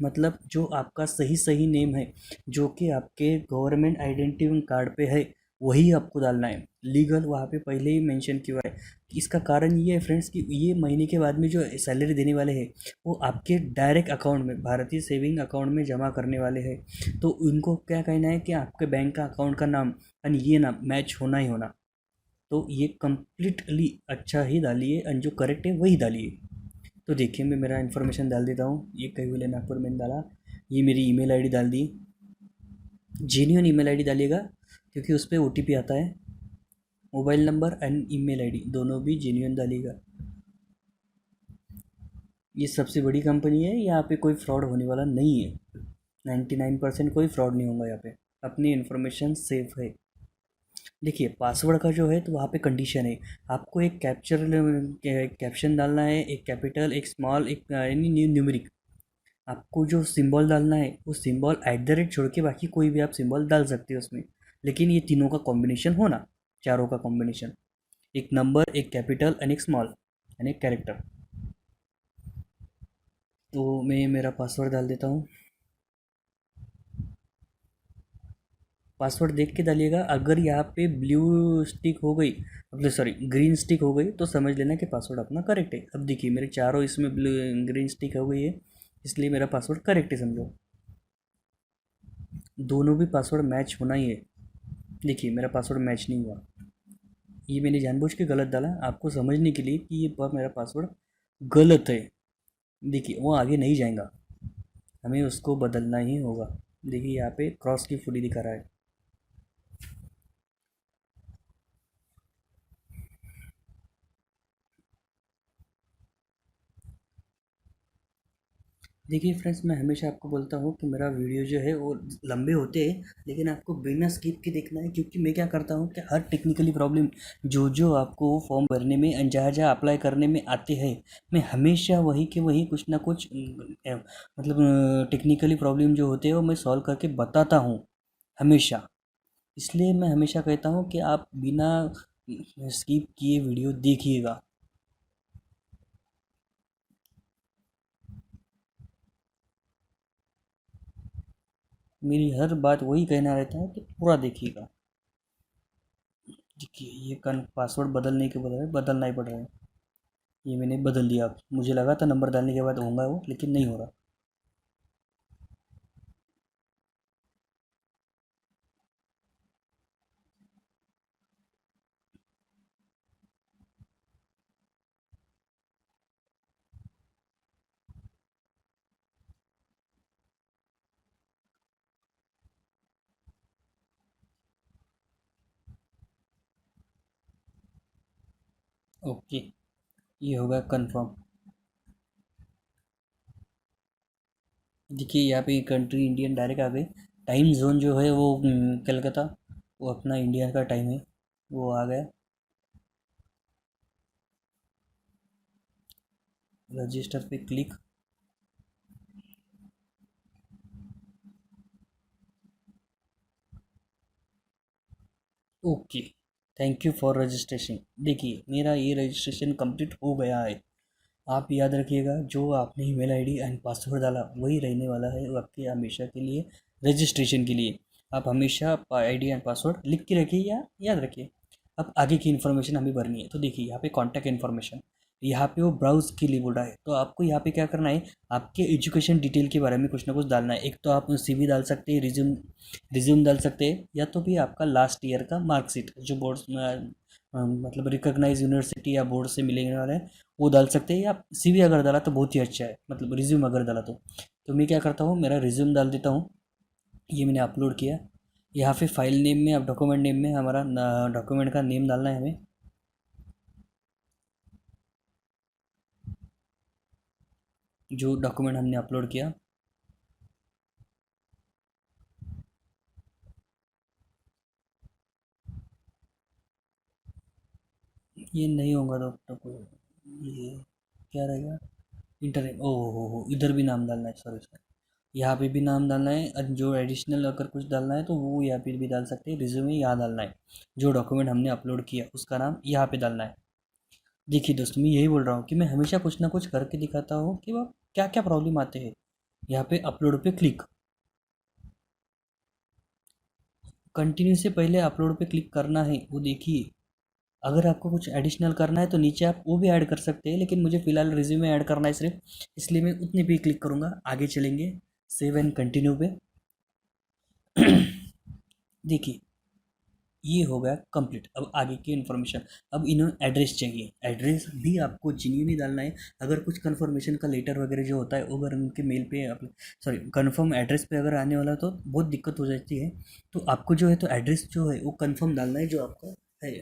मतलब जो आपका सही सही नेम है, जो कि आपके गवर्नमेंट आइडेंटिटी कार्ड पे है, वही आपको डालना है। लीगल वहाँ पे पहले ही मेंशन किया है। इसका कारण ये है फ्रेंड्स कि ये महीने के बाद में जो सैलरी देने वाले हैं वो आपके डायरेक्ट अकाउंट में, भारतीय सेविंग अकाउंट में जमा करने वाले हैं। तो उनको क्या कहना है कि आपके बैंक का अकाउंट का नाम और ये नाम मैच होना ही होना। तो ये कम्प्लीटली अच्छा ही डालिए और जो करेक्ट है वही डालिए। तो देखिए मैं मेरा इन्फॉर्मेशन डाल देता हूँ। ये कैविल नागपुर मैंने डाला, ये मेरी ईमेल आईडी डाल दी। जेन्यून ईमेल आईडी डालिएगा, क्योंकि उस पर ओटीपी आता है। Mobile number and email ID दोनों भी जेन्यून डालिएगा। ये सबसे बड़ी कंपनी है, यहाँ पे कोई फ्रॉड होने वाला नहीं है। 99% कोई फ्रॉड नहीं होगा यहाँ पे, अपनी इन्फॉर्मेशन सेफ है। देखिए पासवर्ड का जो है तो वहाँ पे कंडीशन है, आपको एक कैप्शन डालना है, एक कैपिटल एक स्मॉल एक यानी न्यूमेरिक। आपको जो सिंबल डालना है वो सिंबल @ छोड़ के बाकी कोई भी आप सिंबल डाल सकते हो उसमें, लेकिन ये तीनों का कॉम्बिनेशन होना, चारों का कॉम्बिनेशन, एक नंबर एक कैपिटल एंड एक स्मॉल एंड एक कैरेक्टर। तो मैं मेरा पासवर्ड डाल देता हूँ। पासवर्ड देख के डालिएगा, अगर यहाँ पे ब्लू स्टिक हो गई, मतलब सॉरी ग्रीन स्टिक हो गई, तो समझ लेना कि पासवर्ड अपना करेक्ट है। अब देखिए मेरे चारों इसमें ब्लू ग्रीन स्टिक हो गई है, इसलिए मेरा पासवर्ड करेक्ट है समझो। दोनों भी पासवर्ड मैच होना ही है। देखिए मेरा पासवर्ड मैच नहीं हुआ, ये मैंने जानबूझ के गलत डाला आपको समझने के लिए कि ये मेरा पासवर्ड गलत है। देखिए वो आगे नहीं जाएगा, हमें उसको बदलना ही होगा। देखिए यहाँ पे क्रॉस की फुली दिखा रहा है। देखिए फ्रेंड्स, मैं हमेशा आपको बोलता हूँ कि मेरा वीडियो जो है वो लंबे होते हैं, लेकिन आपको बिना स्किप के देखना है, क्योंकि मैं क्या करता हूँ कि हर टेक्निकली प्रॉब्लम जो जो आपको फॉर्म भरने में जहाँ जहाँ अप्लाई करने में आते हैं, मैं हमेशा वही के वही कुछ ना कुछ मतलब टेक्निकली प्रॉब्लम जो होते हैं वो मैं सॉल्व करके बताता हूँ हमेशा। इसलिए मैं हमेशा कहता हूँ कि आप बिना स्किप किए वीडियो देखिएगा। मेरी हर बात वही कहना रहता है कि पूरा देखिएगा। देखिए ये कन पासवर्ड बदलने के बजाय बदलना ही पड़ रहा है। ये मैंने बदल दिया। मुझे लगा था नंबर डालने के बाद होगा वो, लेकिन नहीं हो रहा। ओके, ये होगा कंफर्म। देखिए यहाँ पे कंट्री इंडियन डायरेक्ट आ गई। टाइम जोन जो है वो कलकत्ता, वो अपना इंडिया का टाइम है, वो आ गया। रजिस्टर पे click. Okay, thank you for registration. देखिए मेरा ये रजिस्ट्रेशन कंप्लीट हो गया है। आप याद रखिएगा, जो आपने ईमेल आईडी एंड पासवर्ड डाला वही रहने वाला है वो आपके हमेशा के लिए रजिस्ट्रेशन के लिए। आप हमेशा आईडी एंड पासवर्ड लिख के रखिए या याद रखिए। अब आगे की इन्फॉर्मेशन हमें भरनी है, तो देखिए यहाँ पे कॉन्टैक्ट इन्फॉर्मेशन, यहाँ पे वो ब्राउज के लिए बोल रहा है, तो आपको यहाँ पे क्या करना है, आपके एजुकेशन डिटेल के बारे में कुछ ना कुछ डालना है। एक तो आप सीवी डाल सकते हैं, रिज्यूम डाल सकते हैं, या तो भी आपका लास्ट ईयर का मार्कशीट जो बोर्ड मतलब रिकॉग्नाइज यूनिवर्सिटी या बोर्ड से मिलेंगे वाला है, वो डाल सकते हैं। या सीवी अगर डाला तो बहुत ही अच्छा है, मतलब रिज्यूम अगर डाला तो मैं क्या करता हूँ, मेरा रिज्यूम डाल देता हूँ। ये मैंने अपलोड किया। यहाँ पे फाइल नेम में, अब डॉक्यूमेंट नेम में हमारा डॉक्यूमेंट का नेम डालना है हमें, जो डॉक्यूमेंट हमने अपलोड किया। ये नहीं होगा तो ये क्या रहेगा, इंटर हो, इधर भी नाम डालना है, सॉरी सॉरी, यहाँ पे भी नाम डालना है। जो एडिशनल अगर कुछ डालना है तो वो यहाँ पे भी डाल सकते हैं। रिज्यूमे यहाँ डालना है, जो डॉक्यूमेंट हमने अपलोड किया उसका नाम यहाँ पे डालना है। देखिए दोस्तों, मैं यही बोल रहा हूँ कि मैं हमेशा कुछ ना कुछ करके दिखाता हूँ कि वह क्या क्या प्रॉब्लम आते हैं। यहाँ पे अपलोड पे क्लिक, कंटिन्यू से पहले अपलोड पे क्लिक करना है, वो देखिए। अगर आपको कुछ एडिशनल करना है तो नीचे आप वो भी ऐड कर सकते हैं, लेकिन मुझे फ़िलहाल रिज्यूमे ऐड करना है सिर्फ, इसलिए मैं उतने पे क्लिक करूँगा। आगे चलेंगे, सेव एंड कंटिन्यू पे। देखिए ये हो गया कंप्लीट। अब आगे की इन्फॉर्मेशन, अब इन्हें एड्रेस चाहिए, एड्रेस भी आपको जेन्युइनली डालना है। अगर कुछ कन्फर्मेशन का लेटर वगैरह जो होता है, वो अगर उनके मेल पे सॉरी कन्फर्म एड्रेस पे अगर आने वाला तो बहुत दिक्कत हो जाती है। तो आपको जो है तो एड्रेस जो है वो कन्फर्म डालना है जो आपका है।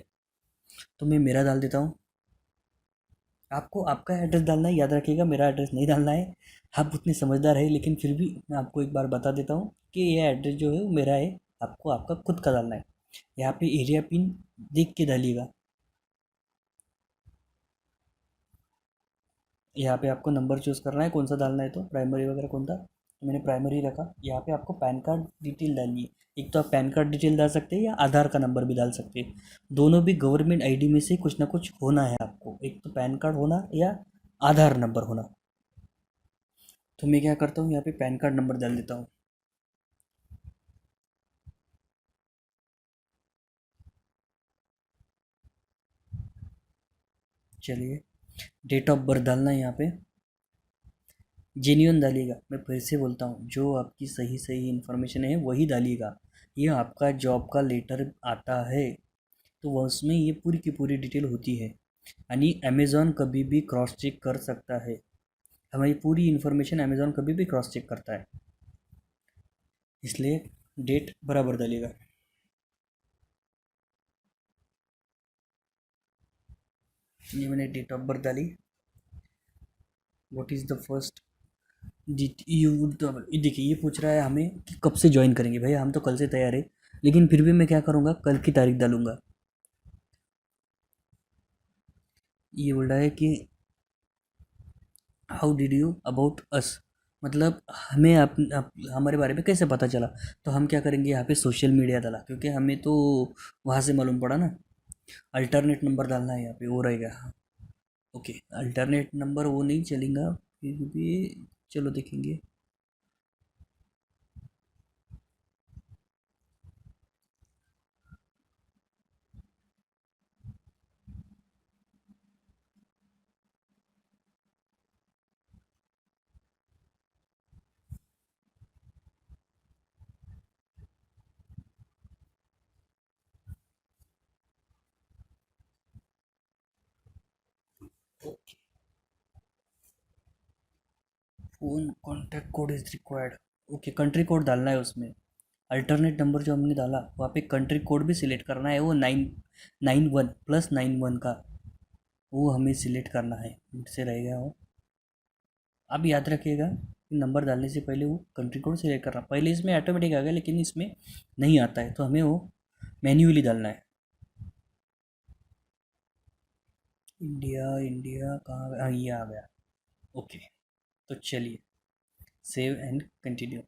तो मैं मेरा डाल देता हूँ। आपको आपका एड्रेस डालना है, याद रखिएगा, मेरा एड्रेस नहीं डालना है। आप उतने समझदार है, लेकिन फिर भी मैं आपको एक बार बता देता हूँ कि ये एड्रेस जो है वो मेरा है। आपको आपका खुद का डालना है। यहाँ पे एरिया पिन देख के डालिएगा। यहाँ पे आपको नंबर चूज़ करना है कौन सा डालना है, तो प्राइमरी वगैरह कौन था, तो मैंने प्राइमरी रखा। यहाँ पे आपको पैन कार्ड डिटेल डालनी है। एक तो आप पैन कार्ड डिटेल डाल सकते हैं या आधार का नंबर भी डाल सकते हैं। दोनों भी गवर्नमेंट आईडी में से कुछ ना कुछ होना है आपको, एक तो पैन कार्ड होना या आधार नंबर होना। तो मैं क्या करता हूँ, यहाँ पे पैन कार्ड नंबर डाल देता हूँ। चलिए, डेट ऑफ बर्थ डालना है यहाँ पे, जेन्यून डालिएगा। मैं फिर से बोलता हूँ, जो आपकी सही सही इन्फॉर्मेशन है वही डालिएगा। ये आपका जॉब का लेटर आता है तो वह उसमें ये पूरी की पूरी डिटेल होती है। यानी अमेज़ॉन कभी भी क्रॉस चेक कर सकता है, हमारी पूरी इन्फॉर्मेशन अमेज़ॉन कभी भी क्रॉस चेक करता है, इसलिए डेट बराबर डालिएगा। ये मैंने डेट ऑफ बर्थ डाली। व्हाट इज़ द फर्स्ट ये देखिए, ये पूछ रहा है हमें कि कब से ज्वाइन करेंगे। भैया हम तो कल से तैयार है, लेकिन फिर भी मैं क्या करूँगा, कल की तारीख डालूंगा। ये बोल रहा है कि how did you about us, मतलब हमें हमारे बारे में कैसे पता चला। तो हम क्या करेंगे, यहाँ पे सोशल मीडिया डाला, क्योंकि हमें तो वहाँ से मालूम पड़ा ना। अल्टरनेट नंबर डालना है यहाँ पे, वो रहेगा। ओके, अल्टरनेट नंबर वो नहीं चलेगा फिर भी, चलो देखेंगे। Okay, phone contact code is required. Okay, country code डालना है उसमें। अल्टरनेट नंबर जो हमने डाला वहाँ पे कंट्री कोड भी सिलेक्ट करना है, वो 991 का, वो हमें सिलेक्ट करना है। से रहेगा वो। आप याद रखिएगा, नंबर डालने से पहले वो कंट्री कोड सिलेक्ट करना। पहले इसमें ऑटोमेटिक आ गया, लेकिन इसमें नहीं आता है, तो हमें वो मैन्युअली डालना है। इंडिया, इंडिया कहाँ गया? हाँ, ये आ गया। ओके, तो चलिए, सेव एंड कंटिन्यू।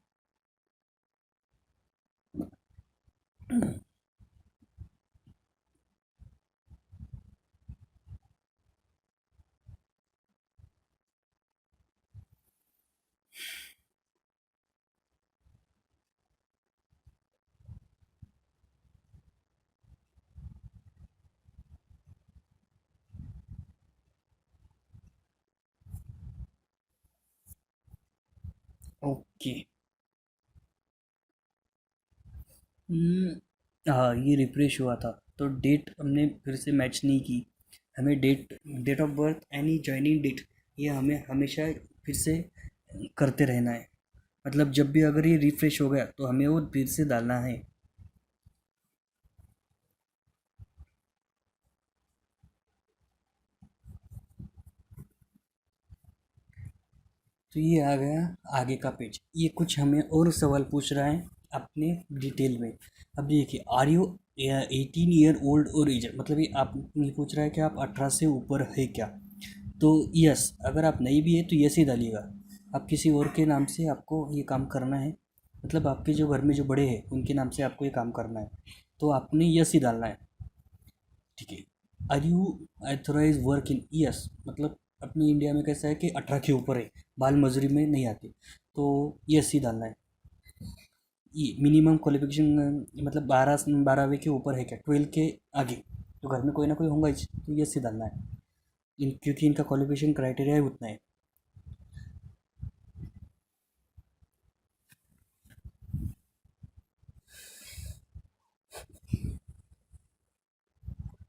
ओके। हाँ, ये रिफ्रेश हुआ था, तो डेट हमने फिर से मैच नहीं की। हमें date of birth, any joining date, ये हमें हमेशा फिर से करते रहना है। मतलब जब भी अगर ये रिफ्रेश हो गया तो हमें वो फिर से डालना है। तो ये आ गया आगे का पेज। ये कुछ हमें और सवाल पूछ रहा है अपने डिटेल में। अब देखिए, आर यू 18 ईयर ओल्ड और एजर, मतलब ये आप ये पूछ रहा है कि आप 18 से ऊपर है क्या। तो यस, अगर आप नहीं भी है तो यस ही डालिएगा। आप किसी और के नाम से आपको ये काम करना है, मतलब आपके जो घर में जो बड़े हैं उनके नाम से आपको ये काम करना है, तो आपने यस ही डालना है। ठीक है। Are you authorize work in, yes, मतलब अपनी इंडिया में कैसा है कि 18 के ऊपर है, बाल मजूरी में नहीं आते, तो यस ही डालना है। ये मिनिमम क्वालिफिकेशन, मतलब 12वीं के ऊपर है क्या, 12 के आगे, तो घर में कोई ना कोई होगा ही, तो यस ही डालना है। क्योंकि इनका क्वालिफिकेशन क्राइटेरिया ही उतना है।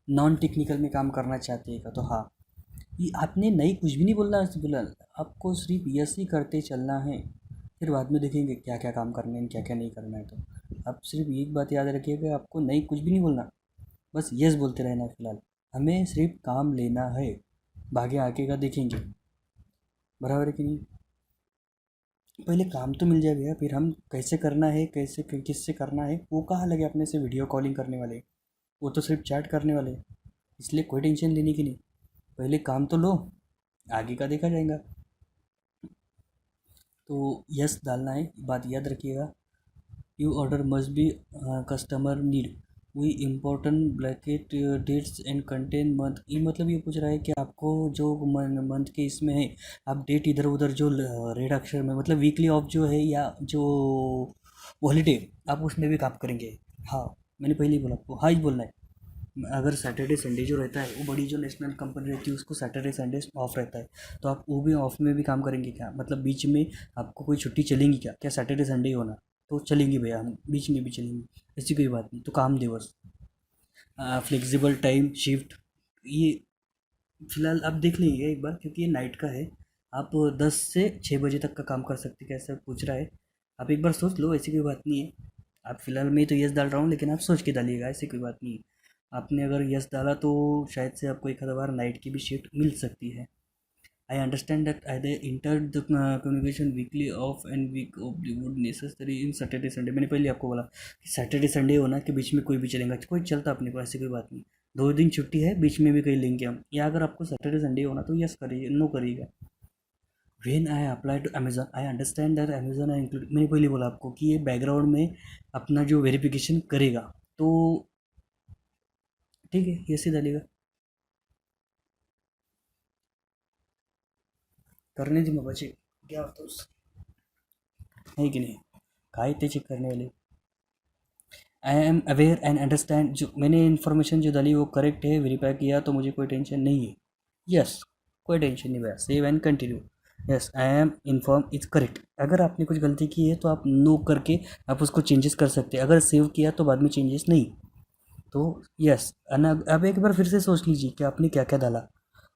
नॉन टेक्निकल में काम करना चाहते हैं का, तो हाँ, ये आपने नहीं कुछ भी नहीं बोलना है फिलहाल, आपको सिर्फ यस ही करते चलना है। फिर बाद में देखेंगे क्या क्या काम करने हैं, क्या क्या नहीं करना है। तो आप सिर्फ एक बात याद रखिएगा, आपको नहीं कुछ भी नहीं बोलना, बस यस बोलते रहना है फिलहाल। हमें सिर्फ काम लेना है, भागे आगे का देखेंगे। बराबर है कि नहीं। पहले काम तो मिल जाए भैया, फिर हम कैसे करना है, कैसे किससे करना है, वो कहाँ लगे अपने से वीडियो कॉलिंग करने वाले, वो तो सिर्फ चैट करने वाले। इसलिए कोई टेंशन लेने की नहीं, पहले काम तो लो, आगे का देखा जाएगा। तो यस डालना है, बात याद रखिएगा। You order must be customer need, we important blanket dates and contain month. ये मतलब ये पूछ रहा है कि आपको जो मंथ के इसमें है, आप डेट इधर उधर जो रेड अक्षर में, मतलब वीकली ऑफ जो है या जो हॉलीडे, आप उसमें भी काम करेंगे। हाँ, मैंने पहले ही बोला आपको, हाँ ही बोलना है। अगर सैटरडे संडे जो रहता है, वो बड़ी जो नेशनल कंपनी रहती है उसको सैटरडे संडे ऑफ रहता है, तो आप वो भी ऑफ में भी काम करेंगे क्या, मतलब बीच में आपको कोई छुट्टी चलेंगी क्या, क्या सैटरडे संडे ही होना, तो चलेंगी भैया, हम बीच में भी चलेंगी, ऐसी कोई बात नहीं। तो काम दिवस, फ्लेक्सिबल टाइम शिफ्ट, ये फिलहाल आप देख लीजिए एक बार, क्योंकि ये नाइट का है। आप 10 से 6 बजे तक का काम कर सकते, कैसे पूछ रहा है, आप एक बार सोच लो, ऐसी कोई बात नहीं है। आप फिलहाल मैं तो यस डाल रहा हूँ, लेकिन आप सोच के डालिएगा, ऐसी कोई बात नहीं है। आपने अगर यस डाला तो शायद से आपको एक आध बार नाइट की भी शिफ्ट मिल सकती है। I understand that I they enter the communication weekly off and week off the would necessary in Saturday Sunday. मैंने पहले आपको बोला कि सैटरडे संडे होना के बीच में कोई भी चलेगा, कोई चलता अपने को, ऐसी कोई बात नहीं। 2 दिन छुट्टी है, बीच में भी कहीं लेंगे हम, या अगर आपको सैटरडे संडे होना तो यस करिए, नो करिएगा। When I apply to Amazon I understand that Amazon I include, मैंने पहले बोला आपको कि ये बैकग्राउंड में अपना जो वेरिफिकेशन करेगा, तो ठीक है, ये सीधा डालेगा, करने दी मैं बचे, क्या होता उस है कि नहीं, काय ते चेक करने वाले। I am aware and understand, जो मैंने इन्फॉर्मेशन जो डाली वो करेक्ट है, वेरीफाई किया तो मुझे कोई टेंशन नहीं है। यस, कोई टेंशन नहीं भैया, save and continue. Yes I am inform is correct. अगर आपने कुछ गलती की है तो आप नो करके आप उसको चेंजेस कर सकते हैं, अगर सेव किया तो बाद में चेंजेस नहीं। तो यस, अब एक बार फिर से सोच लीजिए कि आपने क्या क्या डाला।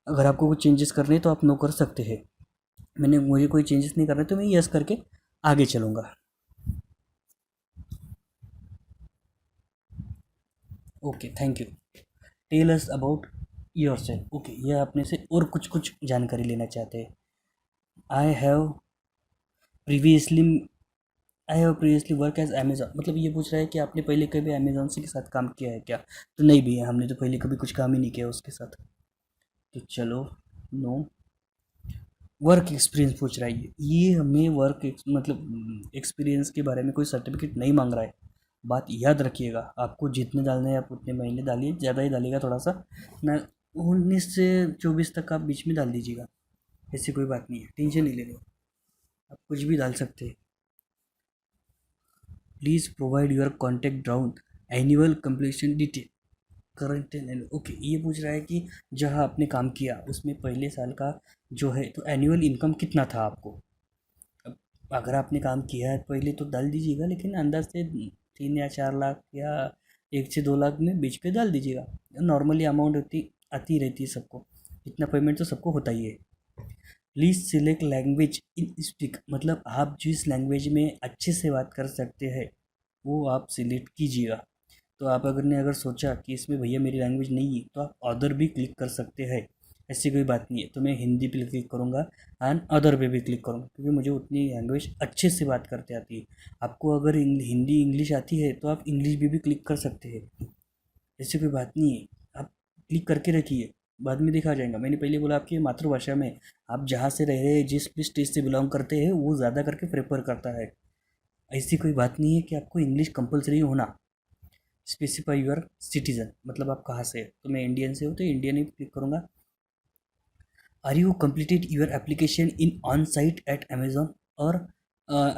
अगर आपको कुछ चेंजेस करने हैं तो आप नो कर सकते हैं। मुझे कोई चेंजेस नहीं करना तो मैं यस करके आगे चलूँगा। Okay, thank you. Tell us about yourself. Okay, ये आपने से और कुछ कुछ जानकारी लेना चाहते हैं। I have previously I have previously work as Amazon, मतलब ये पूछ रहा है कि आपने पहले कभी अमेजोन से के साथ काम किया है क्या। तो नहीं भी है, हमने तो पहले कभी कुछ काम ही नहीं किया उसके साथ। तो चलो, नो। वर्क एक्सपीरियंस पूछ रहा है ये हमें मतलब एक्सपीरियंस के बारे में कोई सर्टिफिकेट नहीं मांग रहा है। बात याद रखिएगा, आपको जितने डालने हैं आप उतने महीने डालिए, ज़्यादा ही डालिएगा थोड़ा सा ना। 19 से 24 तक आप बीच में डाल दीजिएगा, ऐसी कोई बात नहीं है, टेंशन नहीं लेनी, आप कुछ भी डाल सकते हैं। Please provide your contact ground annual completion detail current and. Okay, ये पूछ रहा है कि जहाँ आपने काम किया उसमें पहले साल का जो है तो एनुअल इनकम कितना था आपको। अब अगर आपने काम किया है पहले तो डाल दीजिएगा, लेकिन अंदाज से 3 या 4 लाख या 1 से 2 लाख में बीच पे डाल दीजिएगा। नॉर्मली अमाउंट होती आती रहती है सबको, इतना पेमेंट तो सबको होता ही है। Please select language in speak, मतलब आप जिस लैंग्वेज में अच्छे से बात कर सकते हैं वो आप सिलेक्ट कीजिएगा। तो आप अगर सोचा कि इसमें भैया मेरी लैंग्वेज नहीं है तो आप अदर भी क्लिक कर सकते हैं, ऐसी कोई बात नहीं है। तो मैं हिंदी पे क्लिक करूँगा एंड अदर पे भी क्लिक करूँगा, क्योंकि मुझे उतनी लैंग्वेज अच्छे से बात करते आती है। आपको अगर हिंदी इंग्लिश आती है तो आप इंग्लिश भी क्लिक कर सकते हैं, ऐसी कोई बात नहीं है। आप क्लिक करके रखिए, बाद में देखा जाएगा। मैंने पहले बोला आपकी मातृभाषा में आप जहाँ से रह रहे हैं, जिस भी स्टेट से बिलोंग करते हैं वो ज़्यादा करके प्रेफर करता है। ऐसी कोई बात नहीं है कि आपको इंग्लिश कंपलसरी होना। स्पेसिफाई यूर सिटीजन, मतलब आप कहाँ से है, तो मैं इंडियन से हूँ तो इंडियन ही क्लिक करूँगा। Are you completed your application in on site at Amazon और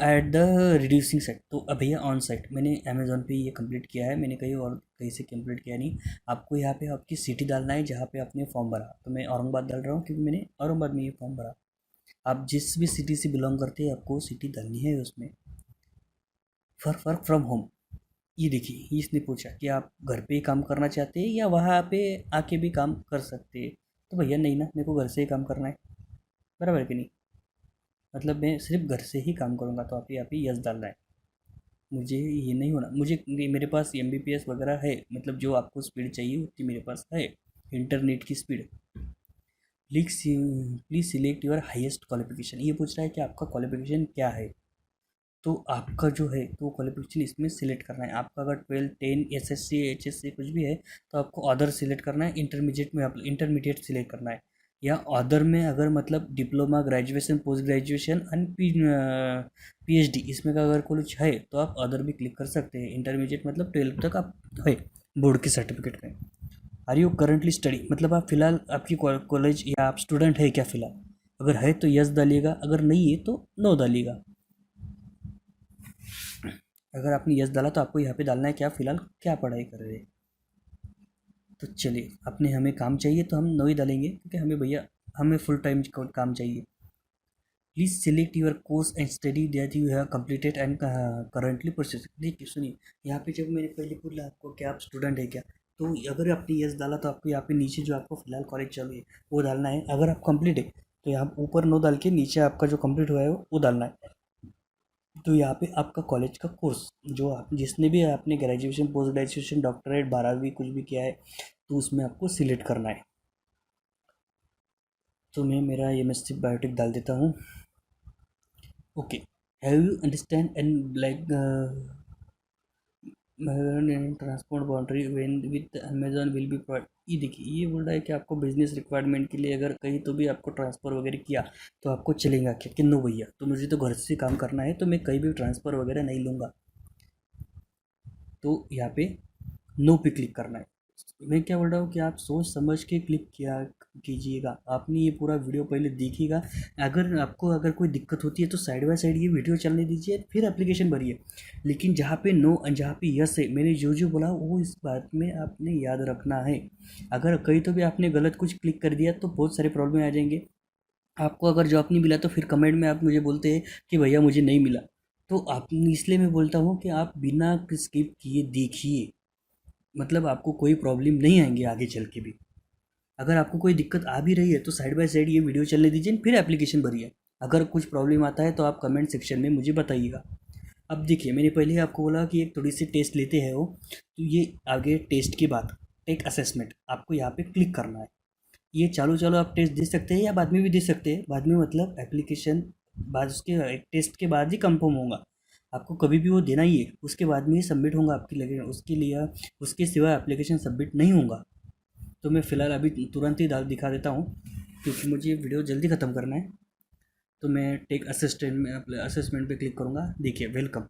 एट द रिड्यूसिंग साइट। तो अब भैया ऑन साइट मैंने अमेजोन पे ये कंप्लीट किया है, मैंने कहीं और कहीं से कंप्लीट किया नहीं। आपको यहाँ पे आपकी सिटी डालना है जहाँ पे आपने फॉर्म भरा, तो मैं औरंगाबाद डाल रहा हूँ क्योंकि मैंने औरंगाबाद में ये फॉर्म भरा। आप जिस भी सिटी से बिलोंग करते हैं आपको सिटी डालनी है उसमें। फॉर वर्क फ्रॉम होम, ये देखिए इसने पूछा कि आप घर पे ही काम करना चाहते हैं या वहाँ पे आके भी काम कर सकते हैं। तो भैया नहीं ना, मेरे को घर से ही काम करना है, बराबर है कि नहीं। मतलब मैं सिर्फ घर से ही काम करूँगा, तो आप यहाँ पे यस डालना है। मुझे ये नहीं होना, मेरे पास MBPS वगैरह है, मतलब जो आपको स्पीड चाहिए उतनी मेरे पास है, इंटरनेट की speed. Please select your highest qualification, ये पूछ रहा है कि आपका क्वालिफिकेशन क्या है। तो आपका जो है तो क्वालिफिकेशन इसमें सिलेक्ट करना है। आपका अगर 12 10 SSC HSC कुछ भी है तो आपको अदर सिलेक्ट करना है, इंटरमीडिएट में आप इंटरमीडिएट सिलेक्ट करना है, या अदर में अगर मतलब diploma graduation post graduation and PhD इसमें का अगर कुछ है तो आप अदर भी क्लिक कर सकते हैं। इंटरमीडिएट मतलब 12 तक आप है बोर्ड के सर्टिफिकेट में। आर यू करंटली स्टडी, मतलब आप फिलहाल आपकी कॉलेज या आप स्टूडेंट है क्या फिलहाल। अगर है तो यस डालिएगा, अगर नहीं है तो नो डालिएगा। अगर आपने यस डाला तो आपको यहाँ पे डालना है कि आप फिलहाल क्या पढ़ाई कर रहे हैं। तो चलिए, अपने हमें काम चाहिए तो हम नो ही डालेंगे, क्योंकि हमें भैया हमें फुल टाइम काम चाहिए। Please select your course and study that you have completed and currently process. देखिए सुनिए, यहाँ पे जब मैंने पहले बोला आपको कि आप स्टूडेंट है क्या, तो अगर आपने यस डाला तो आपको यहाँ पे नीचे जो आपको फिलहाल कॉलेज चालू है वो डालना है। अगर आप कंप्लीट है तो यहाँ ऊपर नो डाल के नीचे आपका जो कंप्लीट हुआ है वो डालना है। तो यहाँ पे आपका कॉलेज का कोर्स जो आप जिसने भी आपने ग्रेजुएशन पोस्ट ग्रेजुएशन डॉक्टरेट 12वीं कुछ भी किया है तो उसमें आपको सिलेक्ट करना है। तो मैं मेरा एमएससी बायोटेक डाल देता हूँ. Okay. Have you understand and like transport boundary when with Amazon will be provide. ये देखिए, ये बोल रहा है कि आपको बिजनेस रिक्वायरमेंट के लिए अगर कहीं तो भी आपको ट्रांसफ़र वगैरह किया तो आपको चलेगा क्या कि नो भैया, तो मुझे तो घर से काम करना है तो मैं कहीं भी ट्रांसफ़र वगैरह नहीं लूँगा. तो यहाँ पे नो पे क्लिक करना है. मैं क्या बोल रहा हूँ कि आप सोच समझ के क्लिक किया कीजिएगा. आपने ये पूरा वीडियो पहले देखिएगा. अगर कोई दिक्कत होती है तो साइड बाय साइड ये वीडियो चलने दीजिए, फिर एप्लीकेशन भरिए. लेकिन जहाँ पे नो जहाँ पे यस है, मैंने जो जो बोला वो इस बात में आपने याद रखना है. अगर कहीं तो भी आपने गलत कुछ क्लिक कर दिया तो बहुत सारे प्रॉब्लम आ जाएंगे. आपको अगर जॉब नहीं मिला तो फिर कमेंट में आप मुझे बोलते हैं कि भैया मुझे नहीं मिला. तो आप, इसलिए मैं बोलता हूँ कि आप बिना स्किप किए देखिए. मतलब आपको कोई प्रॉब्लम नहीं आएंगी आगे चल के भी. अगर आपको कोई दिक्कत आ भी रही है तो साइड बाय साइड ये वीडियो चलने दीजिए, फिर एप्लीकेशन भरिए. अगर कुछ प्रॉब्लम आता है तो आप कमेंट सेक्शन में मुझे बताइएगा. अब देखिए, मैंने पहले ही आपको बोला कि एक थोड़ी सी टेस्ट लेते हैं वो. तो ये आगे टेस्ट की बात, टेक असेसमेंट आपको यहाँ पे क्लिक करना है. ये चालू चालू आप टेस्ट दे सकते हैं या बाद में भी दे सकते हैं. बाद में मतलब एप्लीकेशन बाद उसके एक टेस्ट के बाद ही कंफर्म होगा. आपको कभी भी वो देना ही है, उसके बाद में ही सबमिट होगा आपकी, लेकिन उसके लिए उसके सिवा एप्लीकेशन सबमिट नहीं होगा. तो मैं फ़िलहाल अभी तुरंत ही डाल दिखा देता हूँ क्योंकि मुझे वीडियो जल्दी ख़त्म करना है. तो मैं टेक असिस्टेंट में असेसमेंट पे क्लिक करूँगा. देखिए, वेलकम.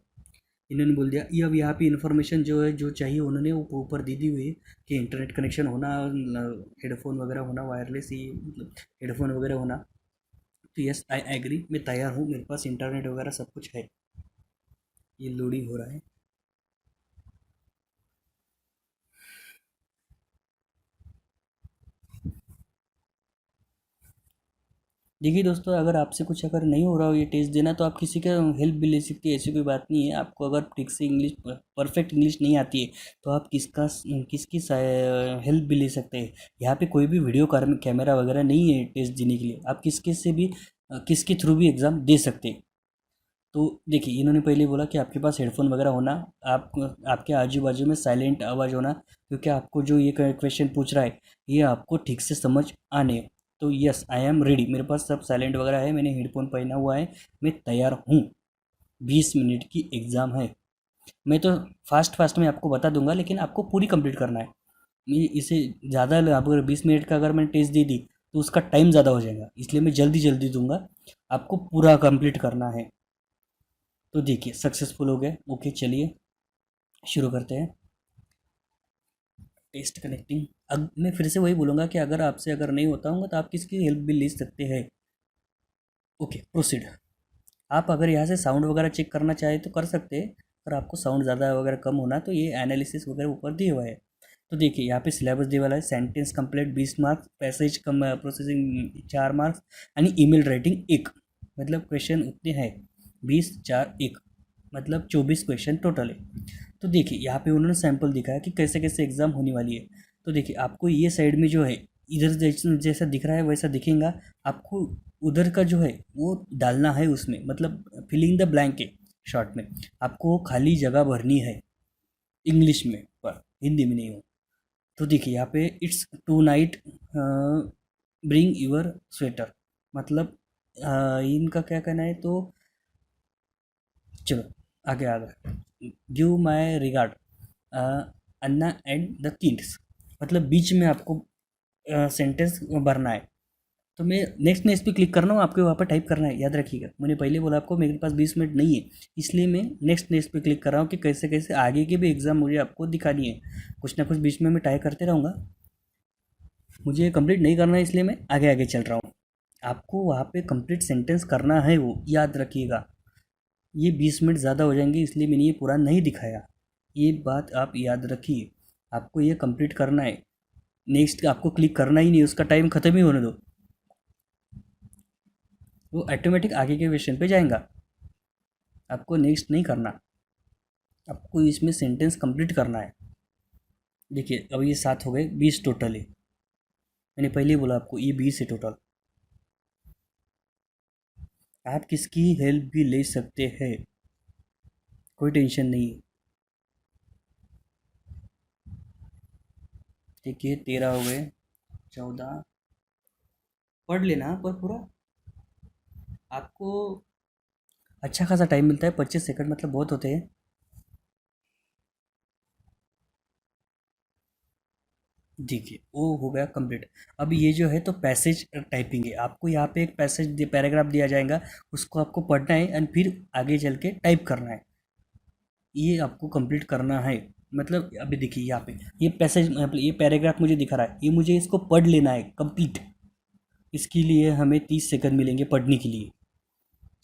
इन्होंने बोल दिया. ये अब यहाँ पे इन्फॉर्मेशन जो है जो चाहिए उन्होंने वो ऊपर दी हुई है कि इंटरनेट कनेक्शन होना, हेडफोन वगैरह होना, वायरलेस ही मतलब हेडफोन वगैरह होना. तो यस, आई एग्री, मैं तैयार हूँ, मेरे पास इंटरनेट वगैरह सब कुछ है. ये लोडिंग हो रहा है. देखिए दोस्तों, अगर आपसे कुछ अगर नहीं हो रहा हो ये टेस्ट देना तो आप किसी का हेल्प भी ले सकते हैं. ऐसी कोई बात नहीं है. आपको अगर ठीक से इंग्लिश परफेक्ट इंग्लिश नहीं आती है तो आप किसकी हेल्प भी ले सकते हैं. यहाँ पे कोई भी वीडियो कैमरा वगैरह नहीं है टेस्ट देने के लिए. आप किसके से भी किसके थ्रू भी एग्ज़ाम दे सकते हैं. तो देखिए, इन्होंने पहले बोला कि आपके पास हेडफोन वगैरह होना, आप आपके आजू बाजू में साइलेंट आवाज़ होना, क्योंकि आपको जो ये क्वेश्चन पूछ रहा है ये आपको ठीक से समझ आने. तो यस, आई एम रेडी, मेरे पास सब साइलेंट वगैरह है, मैंने हेडफोन पहना हुआ है, मैं तैयार हूँ. 20 मिनट की एग्ज़ाम है. मैं तो फास्ट फास्ट में आपको बता दूंगा लेकिन आपको पूरी कंप्लीट करना है. मैं इसे ज़्यादा आप अगर 20 मिनट का अगर मैंने टेस्ट दे दी तो उसका टाइम ज़्यादा हो जाएगा, इसलिए मैं जल्दी जल्दी दूंगा. आपको पूरा कंप्लीट करना है. तो देखिए, सक्सेसफुल हो गए. ओके, चलिए शुरू करते हैं. Test connecting. अब मैं फिर से वही बोलूँगा कि अगर आपसे अगर नहीं होता होगा तो आप किसकी हेल्प भी ले सकते हैं. Okay, proceed. आप अगर यहाँ से साउंड वगैरह चेक करना चाहें तो कर सकते हैं. पर आपको साउंड ज़्यादा वगैरह कम होना तो ये एनालिसिस वगैरह ऊपर दिए हुआ है. तो देखिए, यहाँ पे सिलेबस दिया वाला है. सेंटेंस कंप्लीट 20 मार्क्स, पैसेज कम प्रोसेसिंग 4 मार्क्स आणि ईमेल राइटिंग 1. मतलब क्वेश्चन उतने हैं 20 4 1, मतलब 24 क्वेश्चन टोटल है. तो देखिए, यहाँ पे उन्होंने सैंपल दिखाया कि कैसे कैसे एग्ज़ाम होने वाली है. तो देखिए, आपको ये साइड में जो है इधर जैसा दिख रहा है वैसा दिखेगा. आपको उधर का जो है वो डालना है उसमें, मतलब फिलिंग द ब्लैंक है शॉर्ट में. आपको खाली जगह भरनी है इंग्लिश में, पर हिंदी में नहीं हो. तो देखिए, यहाँ पे it's tonight bring your sweater. मतलब इनका क्या कहना है तो चलो आगे आगे. Give my regard Anna and the kids. मतलब बीच में आपको सेंटेंस भरना है. तो मैं नेक्स्ट ने इस पर क्लिक करना हूँ, आपको वहाँ पर टाइप करना है. याद रखिएगा, मैंने पहले बोला आपको मेरे पास 20 मिनट नहीं है, इसलिए मैं नेक्स्ट ने इस पर क्लिक कर रहा हूँ कि कैसे कैसे आगे के भी एग्ज़ाम मुझे आपको दिखानी है. कुछ ना कुछ बीच में मैं टाइप करते रहूँगा. मुझे कंप्लीट नहीं करना है इसलिए मैं आगे आगे चल रहा हूँ. आपको वहाँ पे कंप्लीट सेंटेंस करना है, वो याद रखिएगा. ये 20 मिनट ज़्यादा हो जाएंगे इसलिए मैंने ये पूरा नहीं दिखाया. ये बात आप याद रखिए. आपको ये कंप्लीट करना है. नेक्स्ट आपको क्लिक करना ही नहीं, उसका टाइम ख़त्म ही होने दो. वो ऑटोमेटिक आगे के क्वेश्चन पे जाएगा. आपको नेक्स्ट नहीं करना, आपको इसमें सेंटेंस कंप्लीट करना है. देखिए, अब ये 7 हो गए, 20 टोटल है. मैंने पहले ही बोला आपको ये 20 है टोटल. आप किसकी हेल्प भी ले सकते हैं, कोई टेंशन नहीं है. देखिए, 13 हो गए, 14, पढ़ लेना पर पूरा। आपको अच्छा खासा टाइम मिलता है, 25 सेकंड मतलब बहुत होते हैं। देखिए वो हो गया कंप्लीट। अब ये जो है तो पैसेज टाइपिंग है, आपको यहाँ पे एक पैसेज पैराग्राफ दिया जाएगा, उसको आपको पढ़ना है एंड फिर आगे चल के टाइप करना है। ये आपको कंप्लीट करना है। मतलब अभी देखिए यहाँ पे ये पैसेज मतलब ये पैराग्राफ मुझे दिखा रहा है, ये मुझे इसको पढ़ लेना है कंप्लीट। इसके लिए हमें 30 सेकंड मिलेंगे पढ़ने के लिए।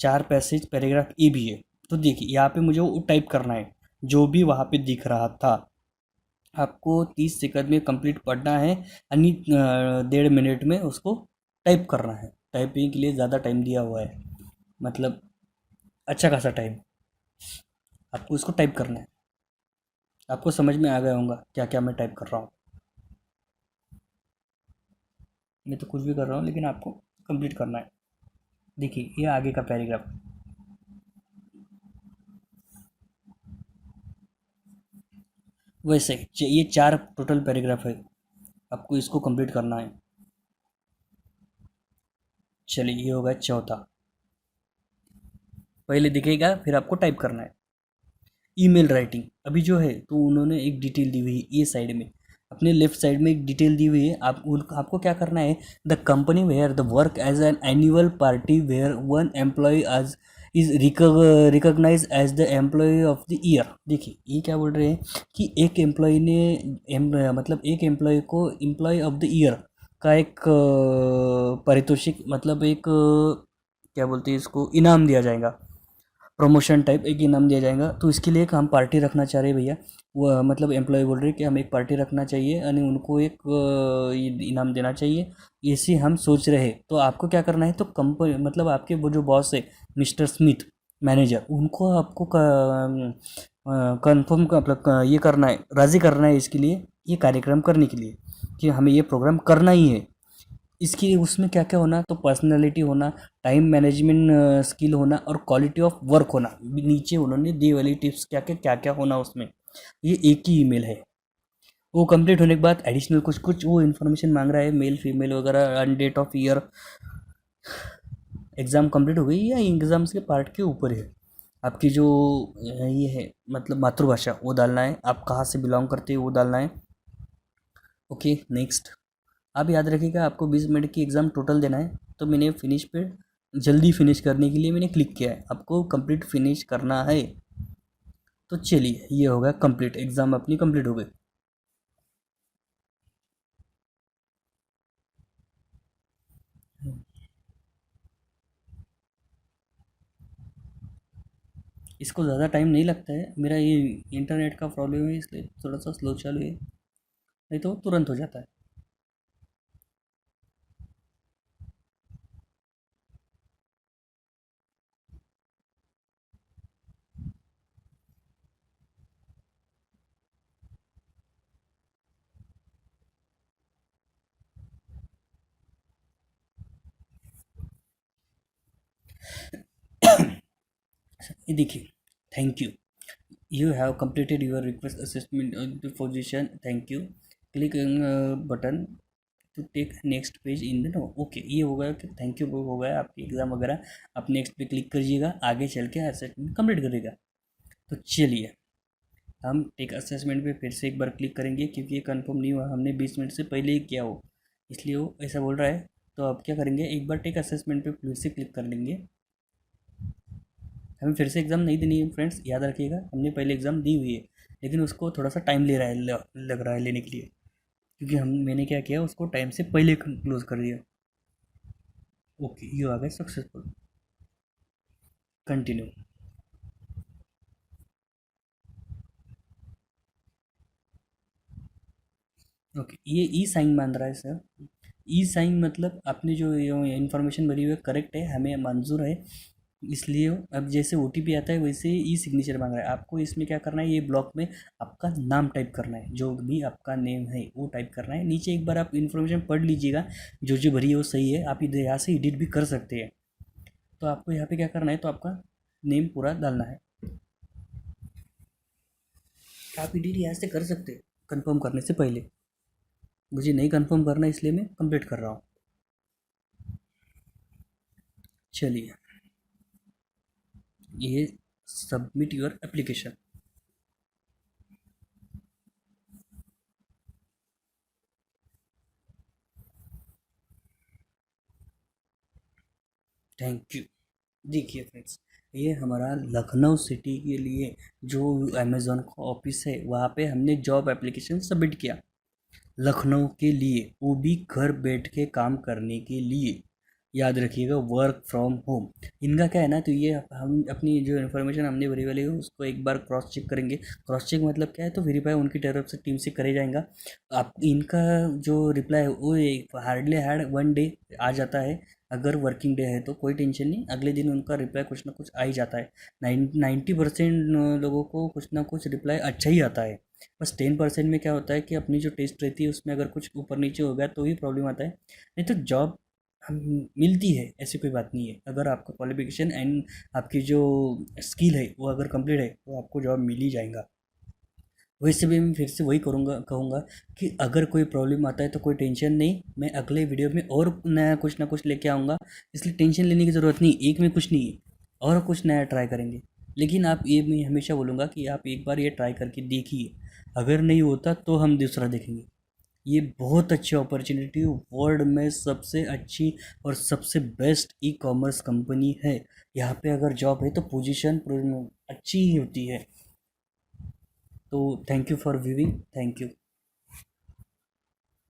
4 पैसेज पैराग्राफ ए भी है। तो देखिए यहाँ पे मुझे वो टाइप करना है जो भी वहाँ पे दिख रहा था। आपको 30 सेकंड में कंप्लीट पढ़ना है यानी 1.5 मिनट में उसको टाइप करना है। टाइपिंग के लिए ज़्यादा टाइम दिया हुआ है, मतलब अच्छा खासा टाइम। आपको इसको टाइप करना है। आपको समझ में आ गया होगा क्या क्या मैं टाइप कर रहा हूँ। मैं तो कुछ भी कर रहा हूँ लेकिन आपको कंप्लीट करना है। देखिए ये आगे का पैराग्राफ। वैसे ये 4 टोटल पैराग्राफ है, आपको इसको कंप्लीट करना है। चलिए ये होगा चौथा। पहले दिखेगा फिर आपको टाइप करना है। ईमेल राइटिंग अभी जो है तो उन्होंने एक डिटेल दी हुई है ये साइड में, अपने लेफ्ट साइड में एक डिटेल दी हुई है। आपको क्या करना है, the company where the work as an annual party where one employee आज is recognise as the employee of the year. देखिए ये क्या बोल रहे हैं कि एक एम्प्लॉय ने मतलब एक एम्प्लॉय को एम्प्लॉय ऑफ द ईयर का एक पारितोषिक मतलब एक क्या बोलते हैं इसको इनाम दिया जाएगा। प्रमोशन टाइप एक इनाम दिया जाएगा। तो इसके लिए एक हम पार्टी रखना चाह रहे हैं भैया। वो मतलब एम्प्लॉय बोल रहे हैं कि हम एक पार्टी रखना चाहिए यानी उनको एक इनाम देना चाहिए, ऐसे हम सोच रहे हैं। तो आपको क्या करना है, तो कंपनी मतलब आपके वो जो बॉस है मिस्टर स्मिथ मैनेजर, उनको आपको कंफर्म का मतलब ये करना है, राज़ी करना है इसके लिए, ये कार्यक्रम करने के लिए कि हमें ये प्रोग्राम करना ही है। इसकी उसमें क्या क्या होना, तो पर्सनालिटी होना, टाइम मैनेजमेंट स्किल होना और क्वालिटी ऑफ वर्क होना। नीचे उन्होंने दी वाली टिप्स क्या क्या होना उसमें, ये एक ही ईमेल है। वो कंप्लीट होने के बाद एडिशनल कुछ कुछ वो इन्फॉर्मेशन मांग रहा है, मेल फीमेल वगैरह and date of year. Exam complete हो गई या एग्ज़ाम्स के पार्ट के ऊपर है आपकी जो ये है मतलब मातृभाषा वो डालना है, आप कहाँ से बिलोंग करते हो वो डालना है। Okay next. आप याद रखिएगा आपको 20 मिनट की एग्ज़ाम टोटल देना है। तो मैंने फिनिश पे जल्दी फिनिश करने के लिए मैंने क्लिक किया है, आपको कंप्लीट फिनिश करना है। तो चलिए ये होगा कंप्लीट, एग्ज़ाम अपनी कंप्लीट हो गई। इसको ज़्यादा टाइम नहीं लगता है, मेरा ये इंटरनेट का प्रॉब्लम है इसलिए थोड़ा सा स्लो चालू है, नहीं तो तुरंत हो जाता है। ये देखिए, thank you, you have completed your request assessment on the position, thank you, click on button to take next page in the no. Okay ये हो गया कि थैंक यू हो गया आपकी एग्ज़ाम वगैरह। आप नेक्स्ट पे क्लिक करिएगा, आगे चल के असेसमेंट कंप्लीट करेगा। तो चलिए हम टेक असेसमेंट पे फिर से एक बार क्लिक करेंगे क्योंकि ये कंफर्म नहीं हुआ, हमने 20 मिनट से पहले ही किया हो इसलिए वो ऐसा बोल रहा है। तो अब क्या करेंगे, एक बार टेक असेसमेंट पे फिर से क्लिक कर लेंगे। हमें फिर से एग्ज़ाम नहीं देनी है फ्रेंड्स, याद रखिएगा हमने पहले एग्ज़ाम दी हुई है लेकिन उसको थोड़ा सा टाइम ले रहा है लग रहा है लेने के लिए, क्योंकि हम मैंने क्या किया उसको टाइम से पहले क्लोज कर दिया। ओके ये आ गया सक्सेसफुल, कंटिन्यू। ओके ये ई साइन मान रहा है सर। ई साइन मतलब आपने जो इन्फॉर्मेशन भरी हुई है करेक्ट है, हमें मंजूर है, इसलिए अब जैसे ओटीपी आता है वैसे ई सिग्नेचर मांग रहा है। आपको इसमें क्या करना है, ये ब्लॉक में आपका नाम टाइप करना है, जो भी आपका नेम है वो टाइप करना है। नीचे एक बार आप इन्फॉर्मेशन पढ़ लीजिएगा, जो जो भरी है वो सही है, आप इधर यहाँ से एडिट भी कर सकते हैं। तो आपको यहाँ पे क्या करना है, तो आपका नेम पूरा डालना है। आप एडिट यहाँ से कर सकते हैं कंफर्म करने से पहले, मुझे नहीं कंफर्म करना इसलिए मैं कंप्लीट कर रहा हूँ। चलिए, ये submit your application. Thank you. देखिए फ्रेंड्स, ये हमारा लखनऊ सिटी के लिए जो अमेज़न का ऑफिस है, वहाँ पे हमने जॉब एप्लीकेशन सबमिट किया। लखनऊ के लिए, वो भी घर बैठ के काम करने के लिए। याद रखिएगा, वर्क फ्रॉम होम। इनका क्या है ना, तो ये हम अपनी जो इन्फॉर्मेशन हमने भरी वाली है उसको एक बार क्रॉस चेक करेंगे। क्रॉस चेक मतलब क्या है, तो वेरीफाई उनकी तरफ से टीम से करे जाएगा। आप इनका जो रिप्लाई है वो हार्डली हार्ड 1 डे आ जाता है। अगर वर्किंग डे है तो कोई टेंशन नहीं, अगले दिन उनका रिप्लाई कुछ ना कुछ आ ही जाता है। 90% लोगों को कुछ ना कुछ रिप्लाई अच्छा ही आता है। बस 10% में क्या होता है कि अपनी जो टेस्ट रहती है उसमें अगर कुछ ऊपर नीचे हो गया तो ही प्रॉब्लम आता है। नहीं तो जॉब हम मिलती है, ऐसी कोई बात नहीं है। अगर आपका क्वालिफिकेशन एंड आपकी जो स्किल है वो अगर कंप्लीट है तो आपको जॉब मिल ही जाएगा। वैसे भी मैं फिर से वही करूँगा, कहूँगा कि अगर कोई प्रॉब्लम आता है तो कोई टेंशन नहीं, मैं अगले वीडियो में और नया कुछ ना कुछ लेके आऊँगा। इसलिए टेंशन लेने की ज़रूरत नहीं, एक में कुछ नहीं है, और कुछ नया ट्राई करेंगे। लेकिन आप ये, मैं हमेशा बोलूँगा कि आप एक बार ये ट्राई करके देखिए, अगर नहीं होता तो हम दूसरा देखेंगे। ये बहुत अच्छी अपॉर्चुनिटी, वर्ल्ड में सबसे अच्छी और सबसे बेस्ट ई कॉमर्स कंपनी है। यहाँ पे अगर जॉब है तो पोजीशन अच्छी ही होती है। तो thank you for viewing, thank you.